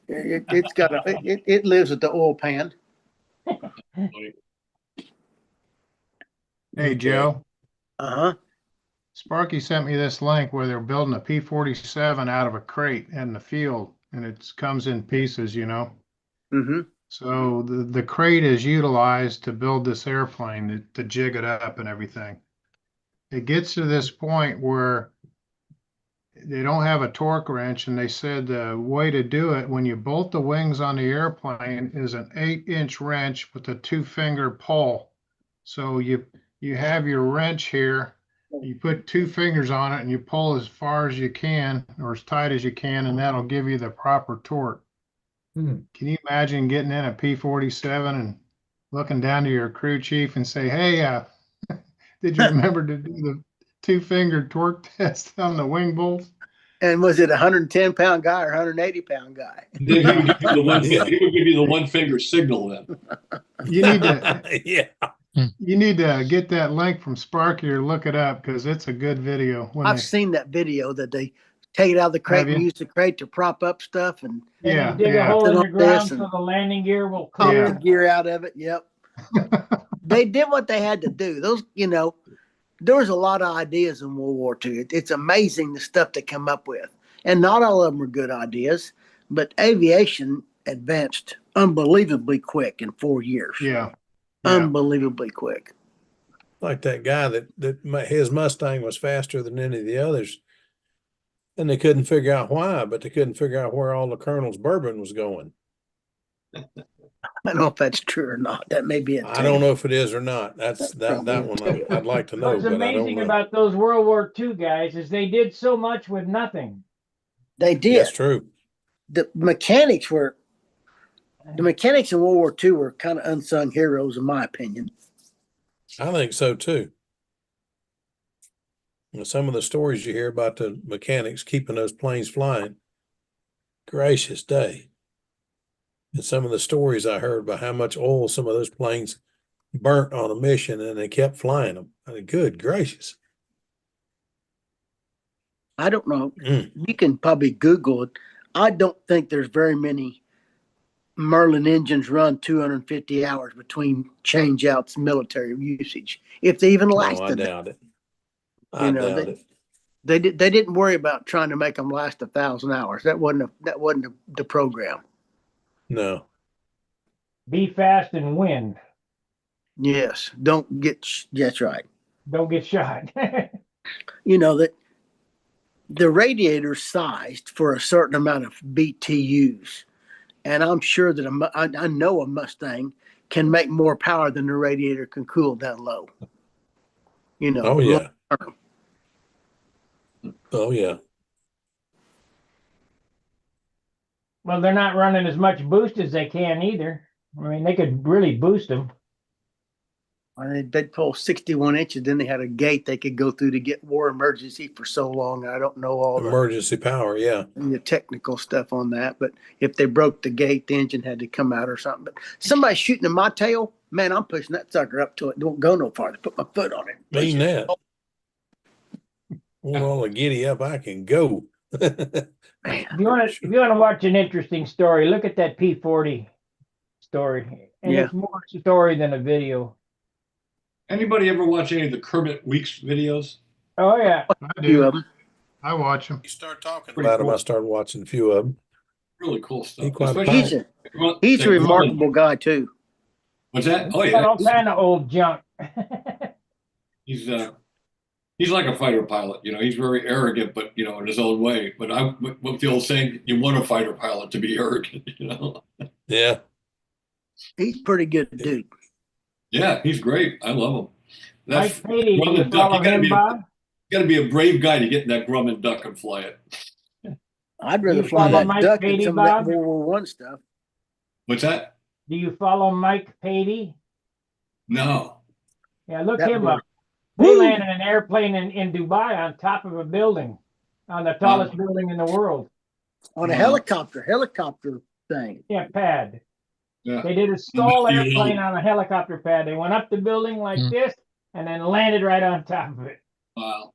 It lives at the oil pan. Hey, Okay. Joe, Uh-huh. Sparky sent me this link where they're building a P-47 out of a crate in the field, and it comes in pieces, you know. Mm-hmm. So the crate is utilized to build this airplane, to jig it up and everything. It gets to this point where they don't have a torque wrench, and they said the way to do it when you bolt the wings on the airplane is an 8-inch wrench with a 2-finger pull. So you have your wrench here, you put 2 fingers on it and you pull as far as you can or as tight as you can, and that'll give you the proper torque. Can you imagine getting in a P-47 and looking down to your crew chief and say, hey, did you remember to do the 2-finger torque test on the wing bolts? And was it a 110-pound guy or 180-pound guy? Then he would give you the one. Yeah. He would give you the 1-finger signal. Then You need to Yeah. you need to get that link from Sparky or look it up because it's a good video. When I've seen that video that they take it out of the crate Have and you? use the crate to prop up stuff and Then Yeah, you dig a yeah. hole in Sit the on ground this so and- the landing gear will pump clear. the gear out of it. Yep. They did what they had to do. Those, there was a lot of ideas in World War II. It's amazing the stuff they come up with. And not all of them are good ideas, but aviation advanced unbelievably quick in 4 years. Yeah. Unbelievably quick. Like that guy that his Mustang was faster than any of the others. And they couldn't figure out why, but they couldn't figure out where all the Colonel's bourbon was going. I don't know if that's true or not. That may be a I don't know if it is or not. That's that Probably. one I'd like to know, What's but I don't amazing know. about those World War II guys is they did so much with nothing. They did. That's true. The mechanics in World War II were kind of unsung heroes, in my opinion. I think so too. Some of the stories you hear about the mechanics keeping those planes flying, gracious day. And some of the stories I heard about how much oil some of those planes burnt on a mission and they kept flying them. I mean, good gracious. I don't know. Mm. You can probably Google it. I don't think there's very many Merlin engines run 250 hours between change outs and military usage, if they even No, lasted. I that. doubt it. I doubt it. They didn't worry about trying to make them last 1,000 hours. That wasn't the program. No. Be fast and win. Yes, that's right. Don't get shot. That the radiator's sized for a certain amount of BTUs, and I'm sure that I know a Mustang can make more power than the radiator can cool down low. Oh yeah. long-term. Oh yeah. Well, they're not running as much boost as they can either. I mean, they could really boost them. They'd pull 61 inches, then they had a gate they could go through to get war emergency for so long. I don't know all Emergency power, yeah. the technical stuff on that, but if they broke the gate, the engine had to come out or something. But somebody shooting in my tail, man, I'm pushing that sucker up to it. Don't go no farther. Put my foot on it. Mean that. Want all the giddy up I can go. If you want to watch an interesting story, look at that P-40 story. and Yeah. it's more story than a video. Anybody ever watch any of the Kermit Weeks videos? Oh yeah, I Few do. of them. I watch them. You start talking Pretty about him, cool. I started watching a few of them. Really cool stuff. He quite Especially He's a that he's a Grumman- remarkable guy too. What's that? Oh got yeah, all kind of old junk. he's like a fighter pilot. You know, he's very arrogant, but you know, in his own way. But what the old saying, you want a fighter pilot to be arrogant. You know. Yeah. He's pretty good dude. Yeah, he's great. I love him. Mike Patey, do you Grumman duck. follow You gotta him, be Bob? a brave guy to get in that Grumman duck and fly it. I'd rather You fly follow that Mike duck than Patey, some of that Bob? World War One stuff. What's that? Do you follow Mike Patey? No. Yeah, look That him boy. up. They landed an airplane in Dubai on top of a building, on the tallest building in the world. On a Wow. helicopter thing. Yeah, pad. Yeah. They did a stall Must be airplane low. on a helicopter pad. They went up the building like Mm. this and then landed right on top of it. Wow.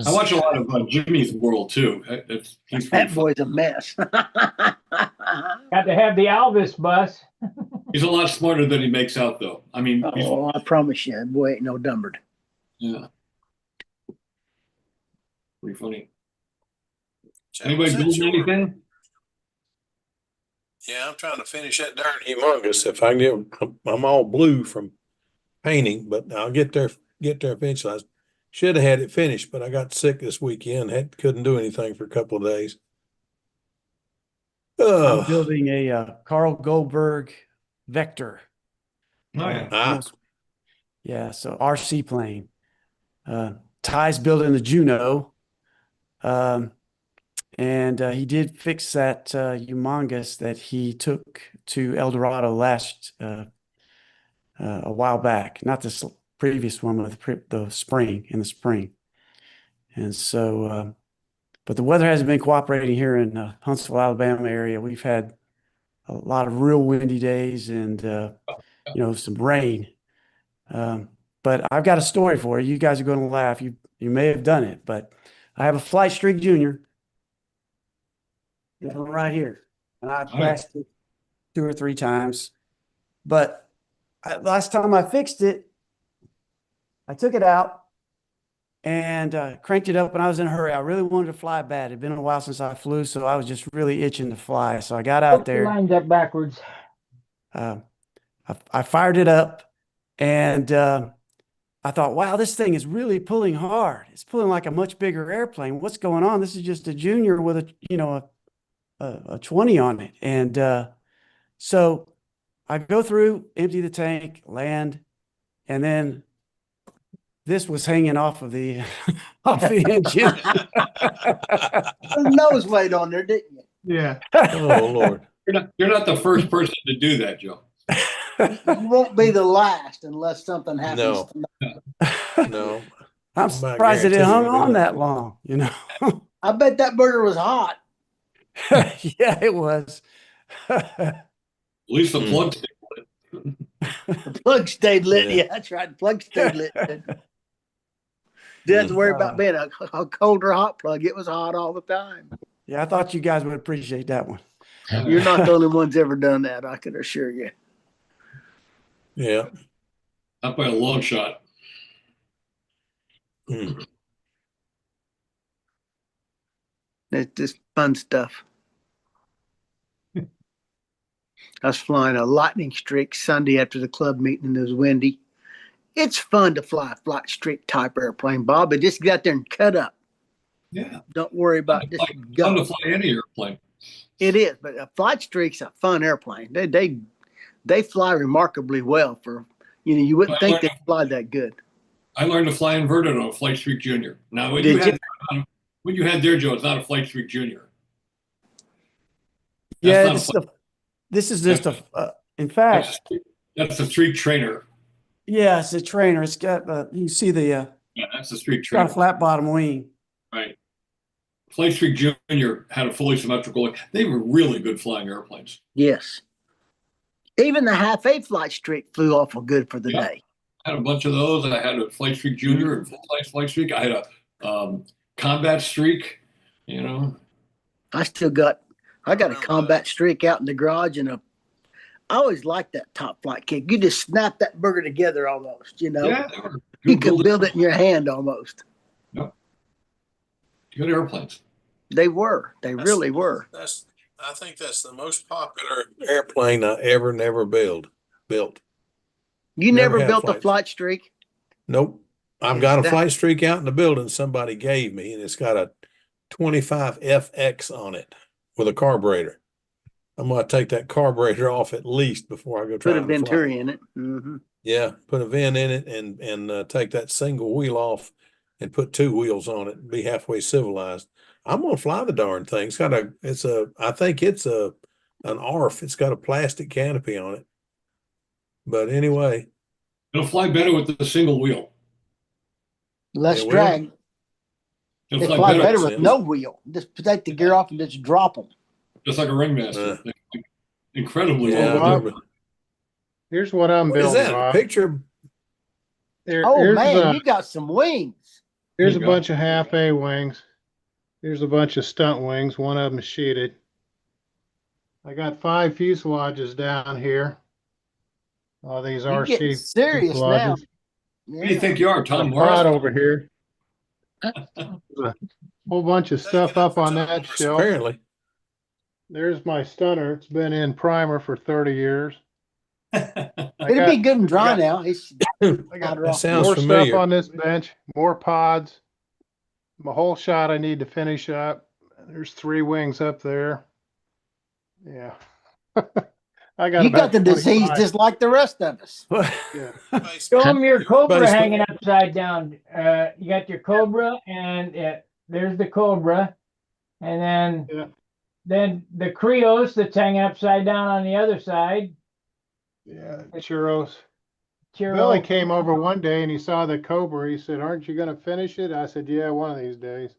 I watch a lot of Jimmy's World too. He's pretty That fun. boy's a mess. Got to have the Elvis bus. He's a lot smarter than he makes out, though. I mean, Oh, I promise you, that boy ain't no dumbered. yeah, pretty funny. Anybody Was that building your- anything? Yeah, I'm trying to finish that darn humongous. If I can get, I'm all blue from painting, but I'll get there eventually. I should have had it finished, but I got sick this weekend. Couldn't do anything for a couple of days. I'm Oh, building a Carl Goldberg Vector. Oh yeah. ah, Yeah, so RC plane. Ty's building the Juno. And he did fix that humongous that he took to El Dorado last a while back. Not this previous one, but the spring, in the spring. And so, but the weather hasn't been cooperating here in Huntsville, Alabama area. We've had a lot of real windy days and, some rain. But I've got a story for you. You guys are going to laugh. You may have done it, but I have a Flight Streak Junior. This one right here. And I crashed it 2 or 3 times. But last time I fixed it, I took it out and cranked it up when I was in a hurry. I really wanted to fly bad. It'd been a while since I flew, so I was just really itching to fly. So I got out there. Lines up backwards. I fired it up and I thought, wow, this thing is really pulling hard. It's pulling like a much bigger airplane. What's going on? This is just a Junior with a 20 on it. And so I go through, empty the tank, land, and then this was hanging off of the off the engine. Put a nose weight on there, didn't you? Yeah. oh Lord. You're not the first person to do that, Joe. You won't be the last unless something happens. No. No. I'm surprised it guarantee hung you on that. that long, I bet that burger was hot. Yeah, it was. At least the plug. The plug stayed lit. Yeah. Yeah, that's right. The plug stayed lit. Didn't have to worry about being a cold or hot plug. It was hot all the time. Yeah, I thought you guys would appreciate that one. You're not the only ones ever done that, I can assure you. Yeah. Not by a long shot. Mm. It's just fun stuff. I was flying a lightning streak Sunday after the club meeting and it was windy. It's fun to fly a flight streak type airplane, Bob, but just get out there and cut up. Yeah. Don't worry about just Fun go. to fly any airplane. It is, but a flight streak's a fun airplane. They fly remarkably well for, you wouldn't think they'd fly that good. I learned to fly inverted on a Flight Streak Junior. Now, when Did you had there, Joe, it's not a Flight Streak Junior. Yeah, That's this is just in fact, That's a streak trainer. yeah, it's a trainer. It's got you see the Yeah, that's a streak got trainer. a flat bottom wing. Right. Flight Streak Junior had a fully symmetrical. They were really good flying airplanes. Yes. Even the half-A flight streak flew awful good for the Yeah. day. I had a bunch of those. I had a Flight Streak Junior and full-size Flight Streak. I had a combat streak, I got a combat streak out in the garage and I always liked that top flight kick. You just snap that burger together almost, you know. Yeah, they were You good could build it in your hand almost. Yep. Good airplanes. They were. They really were. I think that's the most popular airplane I never built. You Never never had built a flights. flight streak? Nope. I've Yes, got a that- flight streak out in the building somebody gave me, and it's got a 25 FX on it with a carburetor. I'm gonna take that carburetor off at least before I go Put a trying to fly. Venturi in it. Mm-hmm. Yeah, put a vent in it and take that single wheel off and put two wheels on it and be halfway civilized. I'm gonna fly the darn thing. I think it's an ARF. It's got a plastic canopy on it. But anyway, It'll fly better with the single wheel. Less It will. drag. It'll They fly fly better better with no wheel. Just take the gear off and just drop them. just like a ringmaster. Incredibly yeah, well. Bob, Here's what I'm what is building, that? A Bob. picture? Oh Here's man, a, you got some wings. here's There a you go. bunch of half A wings. Here's a bunch of stunt wings. One of them is sheeted. I got 5 fuselages down here. All these You're getting RC serious now. fuselages. Who do you think you are, Got Tom a pod Morris? over here. There's a whole bunch of stuff up on that shelf. Apparently. There's my stunner. It's been in primer for 30 years. I It'll got be good and dry got- now. It's I got That sounds more familiar. stuff on this bench, more pods. My whole shot I need to finish up. There's 3 wings up there. Yeah. I got you about got the disease 25. just like the rest of us. Yeah. Show them your Cobra Basically- hanging upside down. You got your Cobra, and there's the Cobra, and then Yeah. then the Creos that's hanging upside down on the other side. Yeah, churros. Chiro. Billy came over one day and he saw the Cobra. He said, "Aren't you going to finish it?" I said, "Yeah, one of these days."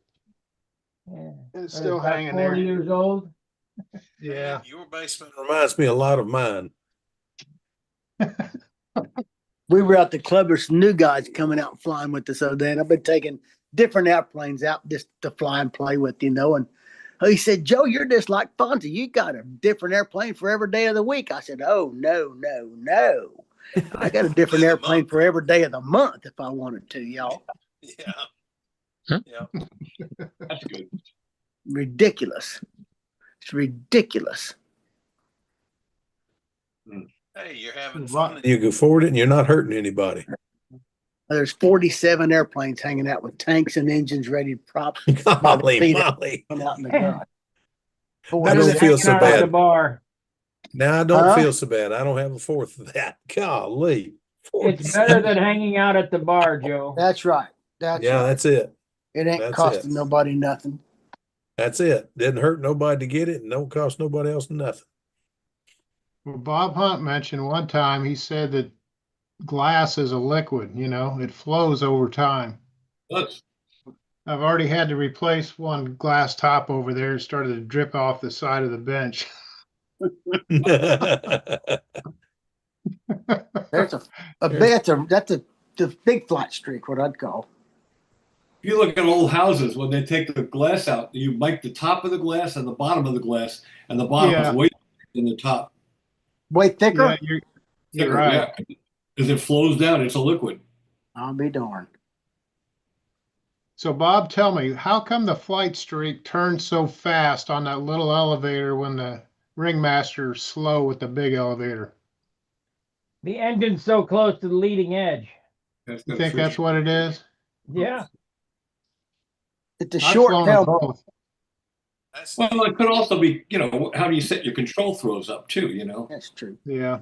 Yeah. It's still About hanging 40 there. years old. Yeah. Your basement reminds me a lot of mine. We were out the club. There's some new guys coming out and flying with us the other day, and I've been taking different airplanes out just to fly and play with, you know. And he said, "Joe, you're just like Fonzie. You got a different airplane for every day of the week." I said, "Oh, no. I got a different airplane for every day of the month if I wanted to, y'all." Yeah. Yeah. That's good. Ridiculous. It's ridiculous. Hey, you're having Right. fun. You can afford it and you're not hurting anybody. There's 47 airplanes hanging out with tanks and engines ready to prop Golly, Molly. out in the garage. I don't feel so Hanging out at the bad. bar. Now I don't Huh? feel so bad. I don't have a fourth of that. Golly. It's better than hanging out at the bar, Joe. That's right. That's Yeah, right. that's it. It ain't that's costing it. nobody nothing. That's it. Didn't hurt nobody to get it and don't cost nobody else nothing. Well, Bob Hunt mentioned one time, he said that glass is a liquid, you know, it flows over time. That's I've already had to replace one glass top over there. It started to drip off the side of the bench. There's that's the big flight streak, what I'd call. if you look at old houses when they take the glass out, you make the top of the glass and the bottom of the glass, and the bottom Yeah. is way than the top. Way thicker? Yeah, you're Thicker, right. because it flows down. It's a liquid. I'll be darned. So Bob, tell me, how come the flight streak turns so fast on that little elevator when the ringmaster's slow with the big elevator? The engine's so close to the leading edge. That's You got think that's friction. what it is? Yeah. It's a I've short flown tail. both. Well, it could also be, how do you set your control throws up too, That's true. Yeah.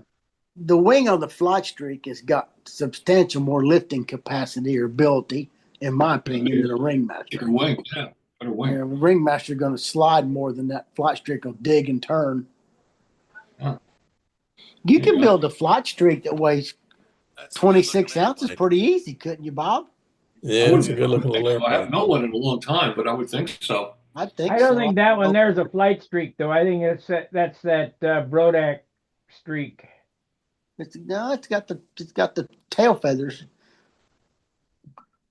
The wing on the flight streak has got substantial more lifting capacity or ability, in my opinion, than a ringmaster. Thicker wing, yeah. Better wing. A ringmaster going to slide more than that flight streak will dig and turn. Huh. You There can you go. build a flight streak that weighs 26 ounces pretty easy, couldn't you, Bob? Yeah, it's a good looking little I airplane. haven't known one in a long time, but I would think so. I think I don't so. think that one there's a flight streak though. I think that's that Brodak streak. It's got the tail feathers.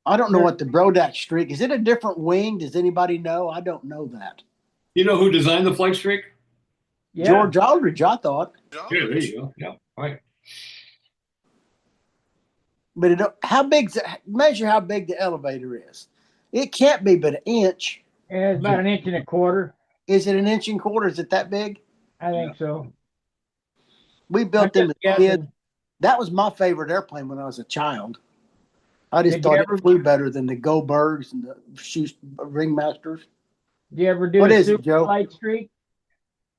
I don't know what the Brodak streak is. It a different wing? Does anybody know? I don't know that. You know who designed the flight streak? Yeah, George Aldridge, I thought. Yeah, there you go. Yeah, right. But how big's measure how big the elevator is. It can't be but an inch. it's about an inch and a quarter. Is it an inch and a quarter? Is it that big? I think so. We I'm built them just as kids. guessing. That was my favorite airplane when I was a child. I just Did you thought ever- it flew better than the Goldbergs and the Ringmasters. Did you ever do What a is it, super Joe? light streak?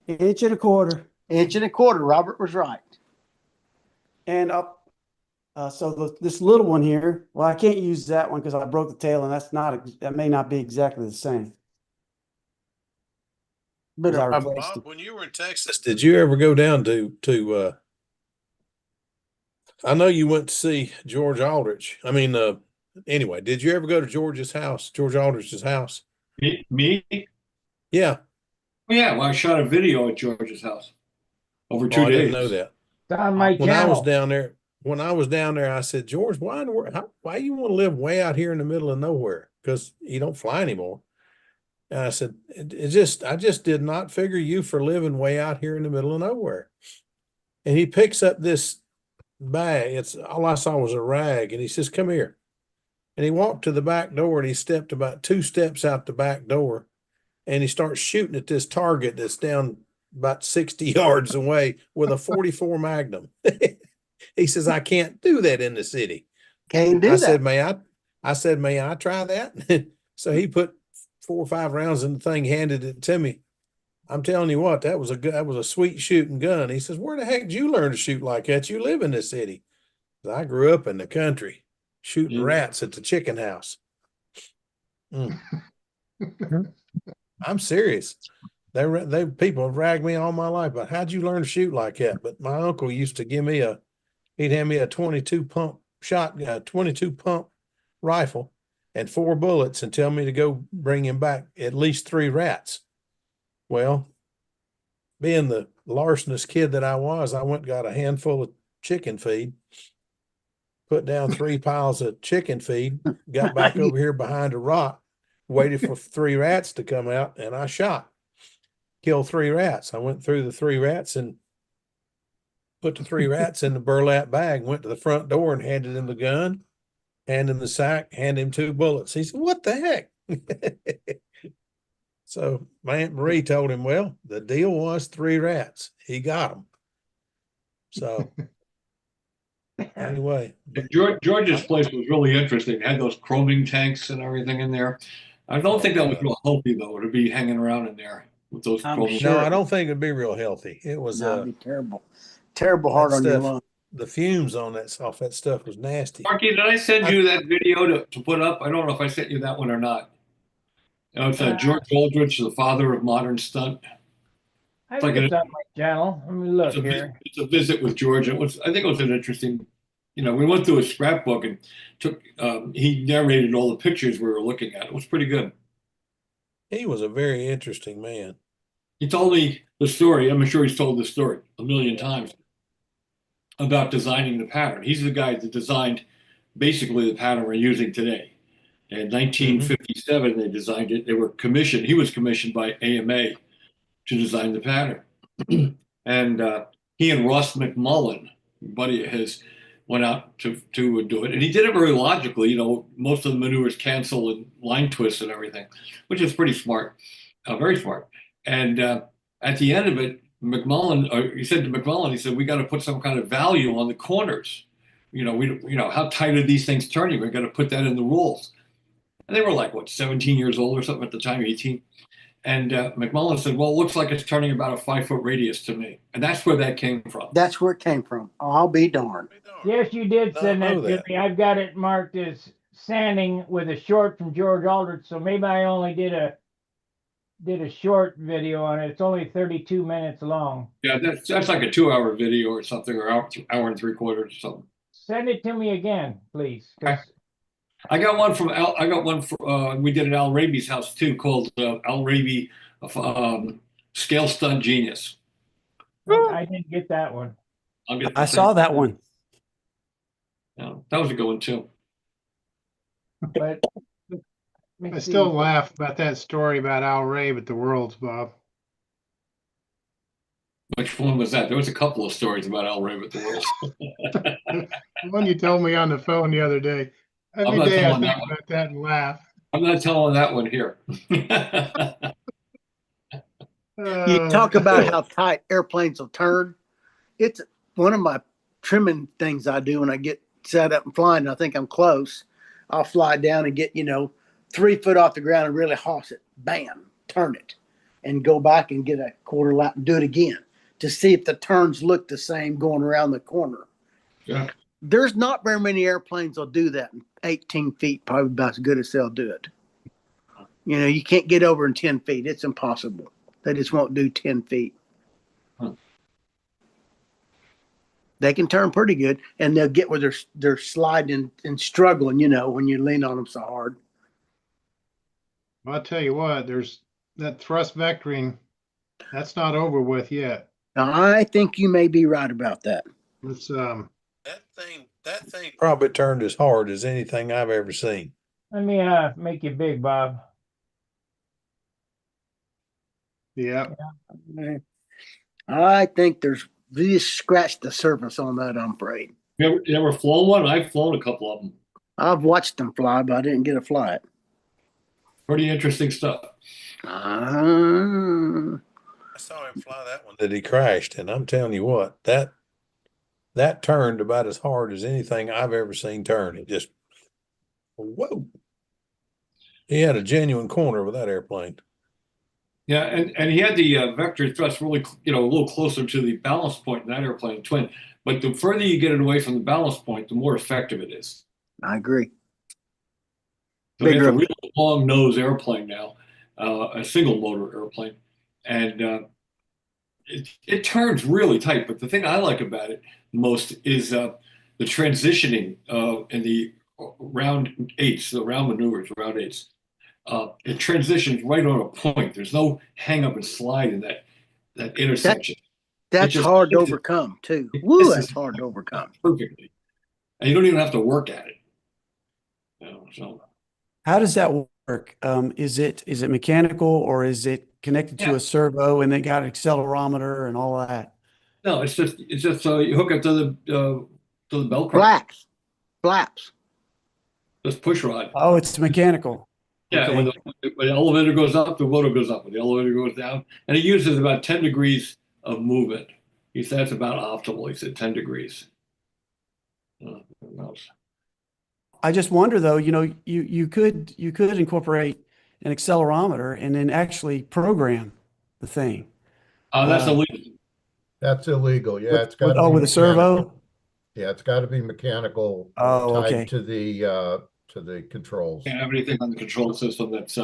Inch and a quarter. Inch and a quarter. Robert was right. And up. So this little one here, well, I can't use that one because I broke the tail, and that may not be exactly the same. But 'Cause I Bob, replaced it. When you were in Texas, did you ever go down to I know you went to see George Aldrich. I mean, anyway, did you ever go to George Aldrich's house? Me? Yeah. Well, yeah, well, I shot a video at George's house over 2 Oh, I days. didn't know that. It's on my When I was channel. down there, I said, George, why you want to live way out here in the middle of nowhere? Because you don't fly anymore. And I said, I just did not figure you for living way out here in the middle of nowhere. And he picks up this bag. It's all I saw was a rag. And he says, come here. And he walked to the back door and he stepped about 2 steps out the back door. And he starts shooting at this target that's down about 60 yards away with a 44 Magnum. He says, I can't do that in the city. can't do I that. said, may I try that? So he put 4 or 5 rounds in the thing, handed it to me. I'm telling you what, that was a sweet shooting gun. He says, where the heck did you learn to shoot like that? You live in this city. I grew up in the country shooting rats at the chicken house. I'm serious. They people have ragged me all my life, but how'd you learn to shoot like that? But my uncle used to give me he'd hand me a 22 pump rifle and 4 bullets and tell me to go bring him back at least 3 rats. Well, being the larcenous kid that I was, I went and got a handful of chicken feed, put down 3 piles of chicken feed, got back over here behind a rock, waited for 3 rats to come out, and I killed 3 rats. I went through the 3 rats and put the 3 rats in the burlap bag, went to the front door and handed him the gun, handed him the sack, handed him 2 bullets. He said, what the heck? So my Aunt Marie told him, well, the deal was 3 rats. He got them. So anyway. George's place was really interesting. It had those chroming tanks and everything in there. I don't think that was real healthy, though, to be hanging around in there with those I'm chroming. sure. No, I don't think it'd be real healthy. It was That'd be terrible. Terrible hard that on your stuff- lung. the fumes on that stuff was nasty. Marky, did I send you that video to put up? I don't know if I sent you that one or not. It's George Aldrich, the father of modern stunt. I like think an- it's on my channel. Let me look here. It's a visit with George. I think it was an interesting, we went through his scrapbook and he narrated all the pictures we were looking at. It was pretty good. He was a very interesting man. He told me the story. I'm sure he's told this story a million times about designing the pattern. He's the guy that designed basically the pattern we're using today. In 1957, they designed it. They were commissioned. He was commissioned by AMA to design the pattern. And he and Ross McMullen, a buddy of his, went out to do it. And he did it very logically. Most of the maneuvers cancel and line twists and everything, which is pretty smart, very smart. And at the end of it, he said to McMullen, he said, we got to put some kind of value on the corners. How tight are these things turning? We got to put that in the rules. And they were like, 17 years old or something at the time, 18. And McMullen said, well, it looks like it's turning about a 5-foot radius to me. And that's where that came from. That's where it came from. I'll be darned. Yes, you did send know that to that. me. I've got it marked as sanding with a short from George Aldrich. So maybe I only did a short video on it. It's only 32 minutes long. Yeah, that's like a 2-hour video or something, or hour and 3/4 or something. Send it to me again, please. 'Cause I got one from Al. I got one for we did at Al Raby's house too, called Al Raby Scale Stunt Genius. I didn't get that one. I'll get. I saw that one. Yeah, that was a good one too. But let me I see. still laugh about that story about Al Ray at the Worlds, Bob. Which one was that? There was a couple of stories about El Rey with the Wills. One you told me on the phone the other day. Every not day I telling think that one. about that and laugh. I'm not telling that one here. You talk about Oh. how tight airplanes will turn. It's one of my trimming things I do when I get set up and flying. And I think I'm close. I'll fly down and get, 3 foot off the ground and really hoss it. Bam, turn it, and go back and get a quarter lap and do it again to see if the turns look the same going around the corner. Yeah. There's not very many airplanes that'll do that. 18 feet, probably about as good as they'll do it. You can't get over in 10 feet. It's impossible. They just won't do 10 feet. They can turn pretty good, and they'll get where they're sliding and struggling, when you lean on them so hard. I'll tell you what, there's that thrust vectoring. That's not over with yet. Now, I think you may be right about that. It's that thing probably turned as hard as anything I've ever seen. Let me make you big, Bob. yeah. I think we just scratched the surface on that, I'm afraid. You ever flown one? I've flown a couple of them. I've watched them fly, but I didn't get to fly it. Pretty interesting stuff. Uh, I saw him fly that one that he crashed, and I'm telling you what, that turned about as hard as anything I've ever seen turn. It just, whoa. He had a genuine corner with that airplane. Yeah, and he had the vector thrust really, a little closer to the balance point in that airplane twin. But the further you get it away from the balance point, the more effective it is. I agree. So we have a Bigger. real long nose airplane now, a single motor airplane, and it turns really tight. But the thing I like about it most is the transitioning in the round eights, the round maneuvers, round eights. It transitions right on a point. There's no hang up and slide in that intersection. That's just hard to hits it. overcome, too. It Woo, hits that's it hard to overcome. perfectly, and you don't even have to work at it. So How does that work? Is it mechanical, or is it connected to Yeah. a servo and they got an accelerometer and all that? no, it's just you hook up to the Velcro, Flaps. just push rod. Oh, it's mechanical. Yeah, Okay. when the elevator goes up, the motor goes up. When the elevator goes down, and it uses about 10 degrees of movement. He said that's about optimal. He said 10 degrees. Who knows? I just wonder though, you could incorporate an accelerometer and then actually program the thing. That's Uh, illegal. That's illegal. Yeah, it's got with to be a mechanical. servo? Yeah, it's got to be mechanical, Oh, okay. tied to the controls. Can't have anything on the control system that's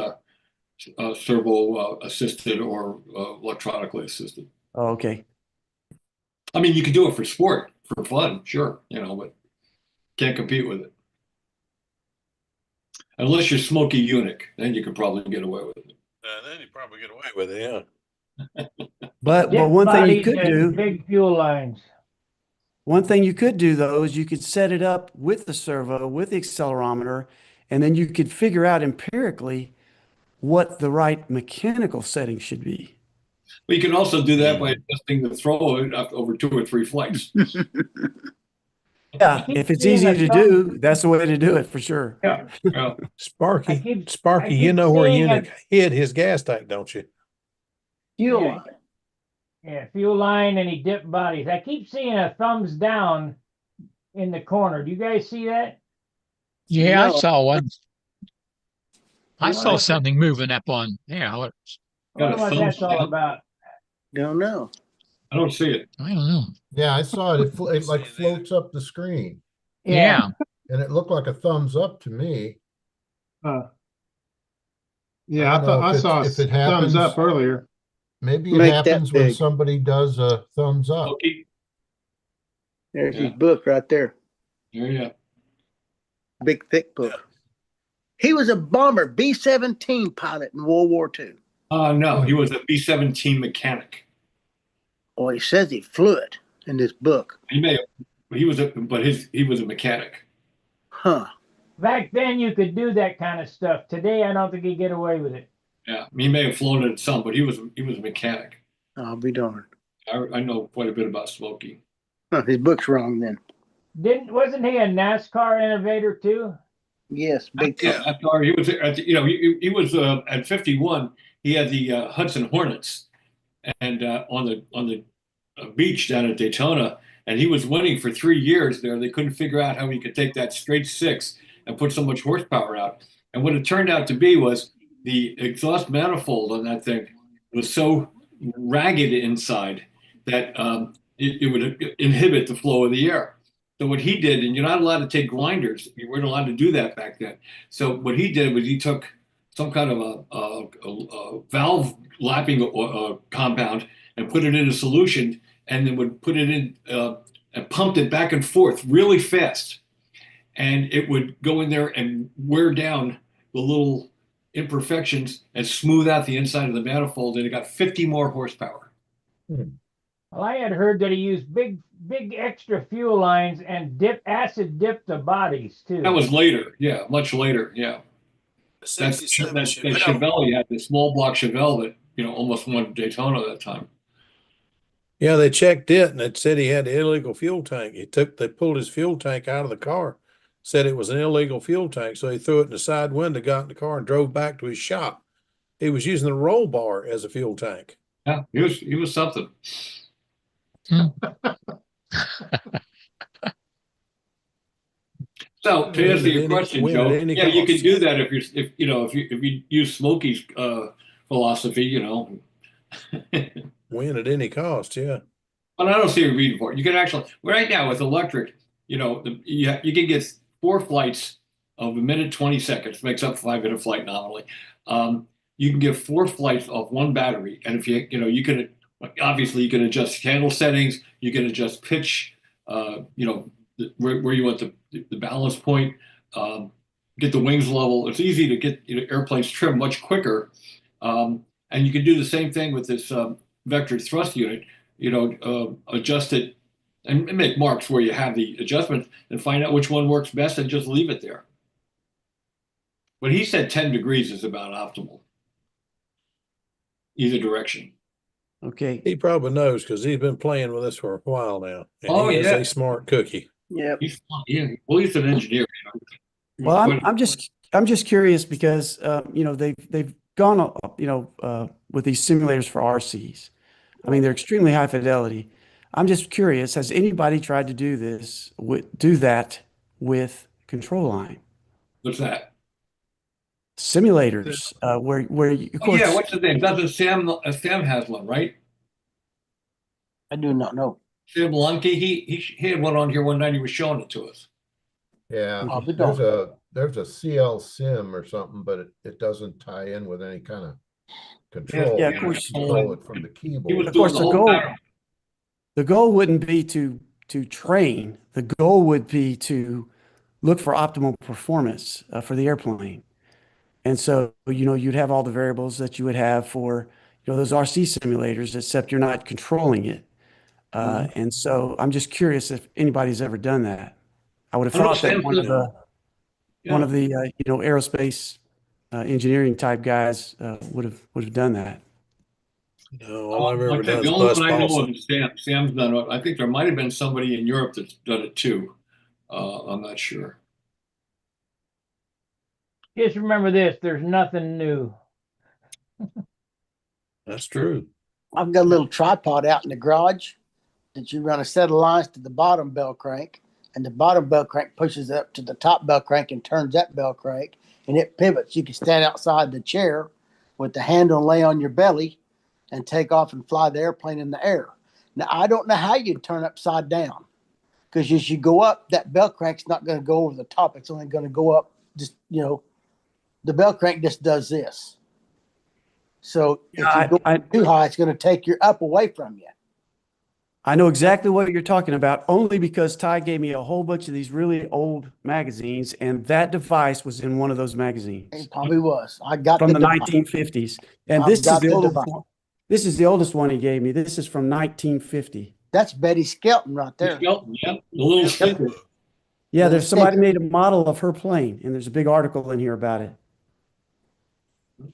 servo assisted or electronically assisted. Oh, okay. I mean, you can do it for sport, for fun, sure, but can't compete with it. Unless you're Smokey Eunuch, then you could probably get away with it. Then you probably get away with it, yeah. But Dip one thing you bodies could and do, big fuel lines. one thing you could do though, is you could set it up with the servo, with the accelerometer, and then you could figure out empirically what the right mechanical setting should be. But you can also do that by adjusting the throw over 2 or 3 flights. Yeah, keep if it's seeing easy a to thumb- do, that's the way to do it for sure. Yeah. Yeah. Sparky, I you keep know where seeing Eunuch hid his gas tank, don't you? Fuel Yeah. line. Yeah, fuel line, and he dipped bodies. I keep seeing a thumbs down in the corner. Do you guys see that? Yeah, I No. saw one. I You saw know, something moving up on, yeah, I Got wonder a what thumbs that's all down? about. Don't know. I don't see it. I don't know. Yeah, I saw it. It like Seeing that. floats up the screen, Yeah. and it looked like a thumbs up to me. Yeah, I I don't thought know I if saw if it thumbs happens- up earlier. Maybe it Make that happens when big. somebody does a thumbs up. Okay. There's Yeah. his book right there. There you go. Big, thick book. He was a bomber, B-17 pilot in World War II. No, he was a B-17 mechanic. Oh, he says he flew it in this book. He may have, he was a mechanic. Huh. Back then, you could do that kind of stuff. Today, I don't think you get away with it. Yeah, he may have flown it some, but he was a mechanic. I'll be darned. I know quite a bit about Smokey. Huh, his book's wrong then. Wasn't he a NASCAR innovator too? Yes, big time. Yeah, he was he was at 51. He had the Hudson Hornets, and on the beach down at Daytona, and he was winning for 3 years there. They couldn't figure out how he could take that straight six and put so much horsepower out. And what it turned out to be was the exhaust manifold on that thing was so ragged inside that it would inhibit the flow of the air. So what he did, and you're not allowed to take grinders, you weren't allowed to do that back then. So what he did was he took some kind of a valve lapping compound and put it in a solution, and then would put it in and pumped it back and forth really fast, and it would go in there and wear down the little imperfections and smooth out the inside of the manifold, and it got 50 more horsepower. Well, I had heard that he used big extra fuel lines and acid dip the bodies too. That was later, yeah, much later, yeah. The That 67 Chevelle, had the small block Chevelle that almost won Daytona that time. Yeah, they checked it and it said he had an illegal fuel tank. They pulled his fuel tank out of the car, said it was an illegal fuel tank. So he threw it in the side window, got in the car and drove back to his shop. He was using the roll bar as a fuel tank. Yeah, he was something. So to answer your question, Joe, yeah, you can do that if you use Smokey's philosophy, Win at any cost, yeah. But I don't see a reason for it. You can actually right now with electric, you can get 4 flights of a minute 20 seconds, makes up a 5-minute flight nominally. You can get 4 flights of one battery, and if you can obviously you can adjust handle settings, you can adjust pitch, where you want the balance point, get the wings level. It's easy to get airplanes trimmed much quicker, and you can do the same thing with this vector thrust unit. Adjust it and make marks where you have the adjustment and find out which one works best and just leave it there. But he said 10 degrees is about optimal, either direction. Okay. He probably knows because he's been playing with this for a while now. And he is yeah. a smart cookie. Yeah. He's an engineer. Well, I'm just curious because they've gone with these simulators for RCs. I mean, they're extremely high fidelity. I'm just curious, has anybody tried to do that with control line What's that? simulators? Where you, of course, What's his name? Doesn't Sam has one, right? I do not know. Sam Lunke, he had one on here one night. He was showing it to us. Yeah, Probably there's a CL sim or something, but it doesn't tie in with any kind of control. Yeah, You of course. control it from the He was keyboard. Of course, doing the whole pattern. the goal wouldn't be to train. The goal would be to look for optimal performance for the airplane. And so, you'd have all the variables that you would have for, those RC simulators, except you're not controlling it. And so I'm just curious if anybody's ever done that. I would have thought that one of the aerospace engineering type guys would have done that. No, all I've ever done The is only bus one I know balsa. of is Sam. Sam's done it. I think there might have been somebody in Europe that's done it too. I'm not sure. Just remember this: there's nothing new. That's true. I've got a little tripod out in the garage that you run a set of lines to the bottom bell crank, and the bottom bell crank pushes up to the top bell crank and turns that bell crank, and it pivots. You can stand outside the chair with the handle and lay on your belly and take off and fly the airplane in the air. Now, I don't know how you'd turn upside down, because as you go up, that bell crank's not going to go over the top. It's only going to go up just, the bell crank just does this. So if you go too high, it's going to take your up away from you. I know exactly what you're talking about, only because Ty gave me a whole bunch of these really old magazines, and that device was in one of those magazines. It probably was. I got from the device. 1950s, and I've this is got the the oldest device. one. This is the oldest one he gave me. This is from 1950. That's Betty Skelton right there. Skelton, yeah, the little sticker. Yeah, there's somebody made a model of her plane, and there's a big article in here about it.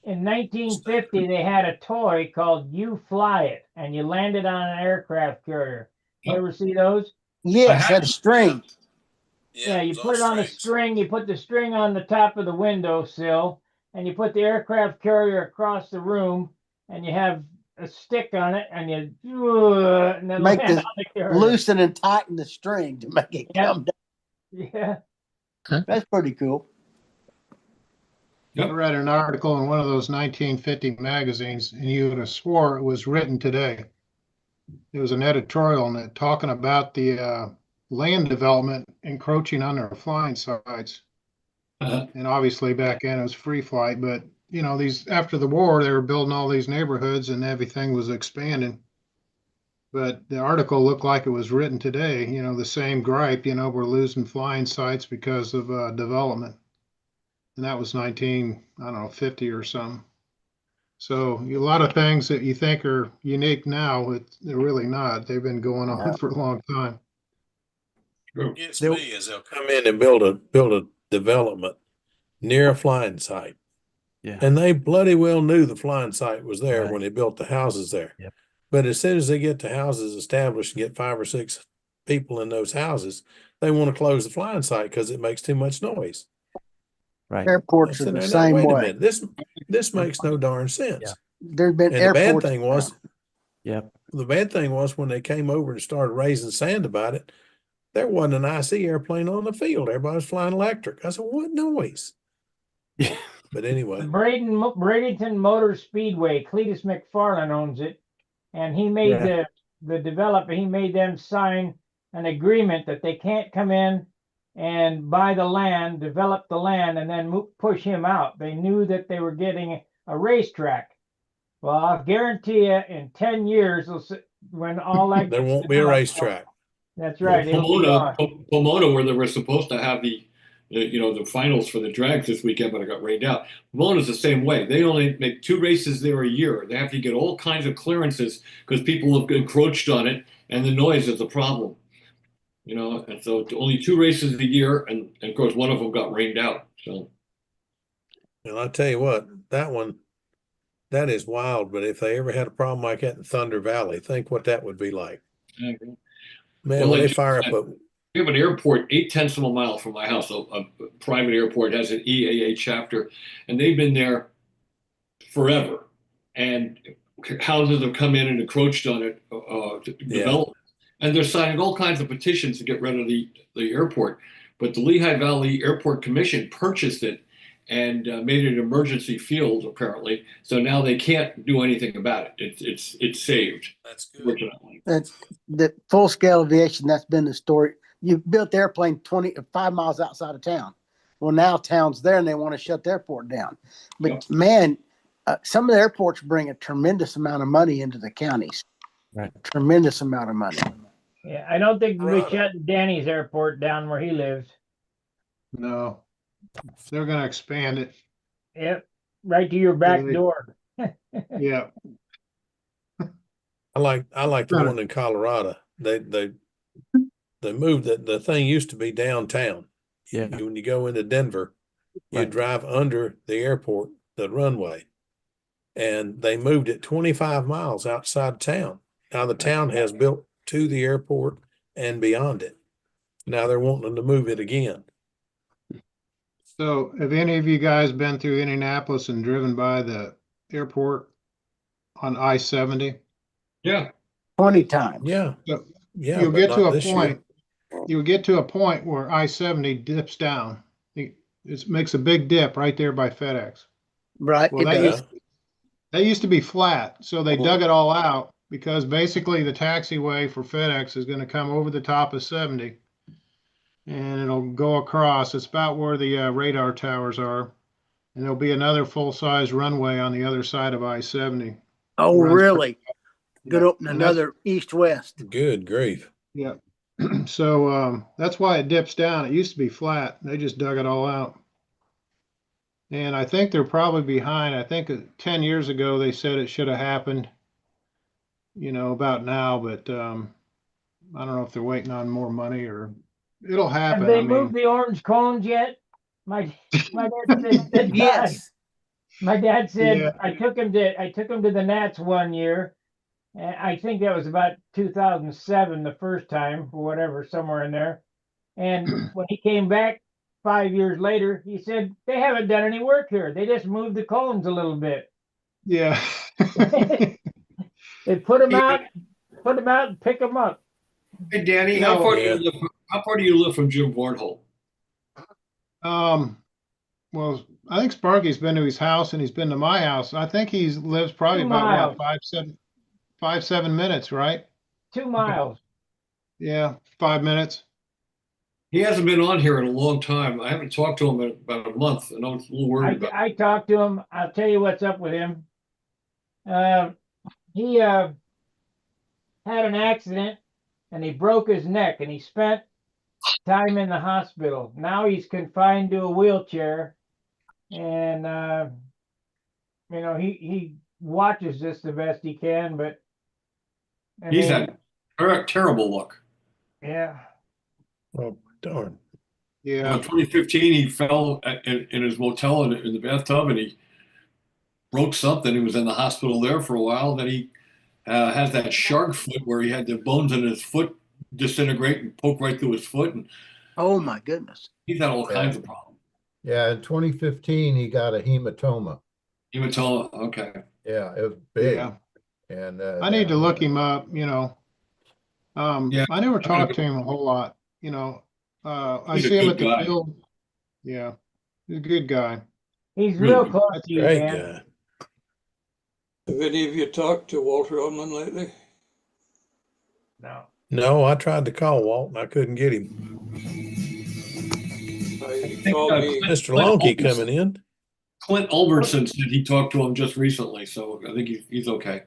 in 1950, they had a toy called You Fly It, and you landed on an aircraft carrier. You Yep. ever see those? Yes, that string. Yeah, you put it on a string, you put the string on the top of the windowsill, and you put the aircraft carrier across the room, and you have a stick on it, and and then Make land the on the carrier. loosen and tighten the string to make it Yep. come down. Yeah. That's pretty cool. Yep. I read an article in one of those 1950 magazines, and you would have swore it was written today. It was an editorial on it talking about the land development encroaching on their flying sites. Uh-huh. And obviously back then it was free flight, but you know, these after the war they were building all these neighborhoods and everything was expanding. But the article looked like it was written today, you know, the same gripe, you know, we're losing flying sites because of development. And that was 50 or something. So a lot of things that you think are unique now, they're really not. They've been going on for a long time. True. Gets me is they'll come in and build a development near a flying site. Yeah. And they bloody well knew the flying site was there Right. when they built the houses there. Yep. But as soon as they get the houses established and get 5 or 6 people in those houses, they want to close the flying site because it makes too much noise. Right. I Airports are said, the "Now, same wait a way. minute, this makes no darn sense." Yeah. There's been And the bad airports. thing was, Yep. the bad thing was when they came over and started raising sand about it, there wasn't an IC airplane on the field. Everybody was flying electric. I said, "What noise?" Yeah. But anyway, Bradenton Motor Speedway, Cletus McFarland owns it, and he made Yeah. the developer, he made them sign an agreement that they can't come in and buy the land, develop the land, and then push him out. They knew that they were getting a racetrack. Well, I'll guarantee you, in 10 years, when all that there gets won't be a developed, racetrack. that's right. It'll be gone. Pomona, where they were supposed to have the finals for the drags this weekend, but it got rained out. Pomona's the same way. They only make 2 races there a year. They have to get all kinds of clearances because people have encroached on it, and the noise is the problem. You know, and so only 2 races a year, and of course one of them got rained out. So And I tell you what, that is wild. But if they ever had a problem like that in Thunder Valley, think what that would be like. Man, well, when like they fire up we have an airport 8/10 of a mile from my house. A private airport has an EAA chapter, and they've been there forever. And houses have come in and encroached on it to develop, and they're signing all kinds of petitions to get rid of the airport. But the Lehigh Valley Airport Commission purchased it and made it an emergency field, apparently. So now they can't do anything about it. It's saved. That's good. Fortunately. That's the full scale aviation. That's been the story. You built the airplane 5 miles outside of town. Well, now town's there and they want to shut the airport down. But Yep. man, some of the airports bring a tremendous amount of money into the counties. Right. Tremendous amount of money. Yeah, I don't think we Right. shut Danny's airport down where he lives. No, they're going to expand it. Yep, right to your back Really? door. Yeah. I like the Got it. one in Colorado. They moved it. The thing used to be downtown. Yeah. When you go into Denver, you Right. drive under the airport, the runway, and they moved it 25 miles outside town. Now the town has built to the airport and beyond it. Now they're wanting to move it again. So have any of you guys been through Indianapolis and driven by the airport on I-70? Yeah. 20 times. Yeah. So Yeah. you'll but get to not a this year. point, you'll get to a point where I-70 dips down. It makes a big dip right there by FedEx. Right. Well, it does. that used to be flat, so they dug it all out because basically the taxiway for FedEx is going to come over the top of 70 and it'll go across. It's about where the radar towers are, and there'll be another full-size runway on the other side of I-70. Oh, runs really? Good Yeah, open and that's- another east-west. Good grief. Yeah. So that's why it dips down. It used to be flat. They just dug it all out. And I think they're probably behind. I think 10 years ago they said it should have happened, you know, about now, but I don't know if they're waiting on more money or it'll Have happen. they I mean, moved the orange cones yet? My dad said they died. Yes. My dad said Yeah. I took him to the Nats one year. And I think that was about 2007, the first time, or whatever, somewhere in there. And when he came back 5 years later, he said they haven't done any work here. They just moved the cones a little bit. Yeah. They put them out, and pick them up. Hey, Danny, You how know, far do Yeah. you live? How far do you live from Jim Barnholt? Well, I think Sparky's been to his house and he's been to my house. I think he lives probably 2 about what, miles. 7 minutes, right? 2 miles. Yeah, 5 minutes. He hasn't been on here in a long time. I haven't talked to him in about a month, and I was a little worried about. I talked to him. I'll tell you what's up with him. He had an accident and he broke his neck and he spent time in the hospital. Now he's confined to a wheelchair, and he watches this the best he can, but I He's mean, had terrible luck. yeah. Oh, darn. Yeah. In 2015, he fell in his motel in the bathtub, and he broke something. He was in the hospital there for a while. Then he has that shark foot where he had the bones in his foot disintegrate and poke right through his foot, and Oh my goodness. he's had all Yeah. kinds of problems. Yeah, in 2015, he got a hematoma. Hematoma. Okay. Yeah, it was big. Yeah. And I need to look him up, Yeah. I never talked to him a whole lot, I He's a see him good at the guy. field. Yeah, he's a good guy. He's Really real good. close to you, Great Dan. guy. Have any of you talked to Walter Ullman lately? No. No, I tried to call Walt and I couldn't get him. He called me. Mr. Lonky coming in. Clint Ulbertson said he talked to him just recently, so I think he's okay.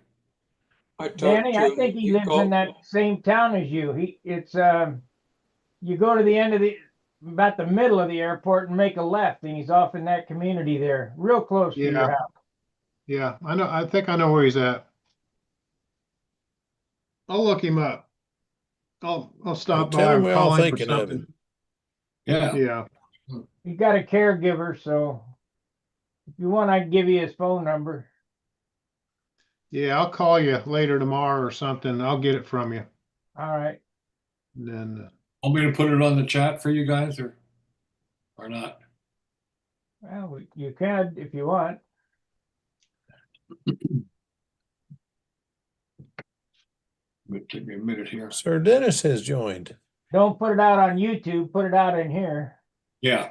I talked Danny, to I him. think he He lives in called- that same town as you. You go to the end of about the middle of the airport and make a left, and he's off in that community there, real close to your Yeah. house. Yeah, I think I know where he's at. I'll look him up. I'll stop Tell by him and we're all call him for thinking of him. something. Yeah. Yeah, He's got a caregiver, so if you want, I can give you his phone number. yeah, I'll call you later tomorrow or something. I'll get it from you. All right. And then, Want me to put it on the chat for you guys or not? Well, you can if you want. Give me a minute here. Sir Dennis has joined. Don't put it out on YouTube. Put it out in here. Yeah.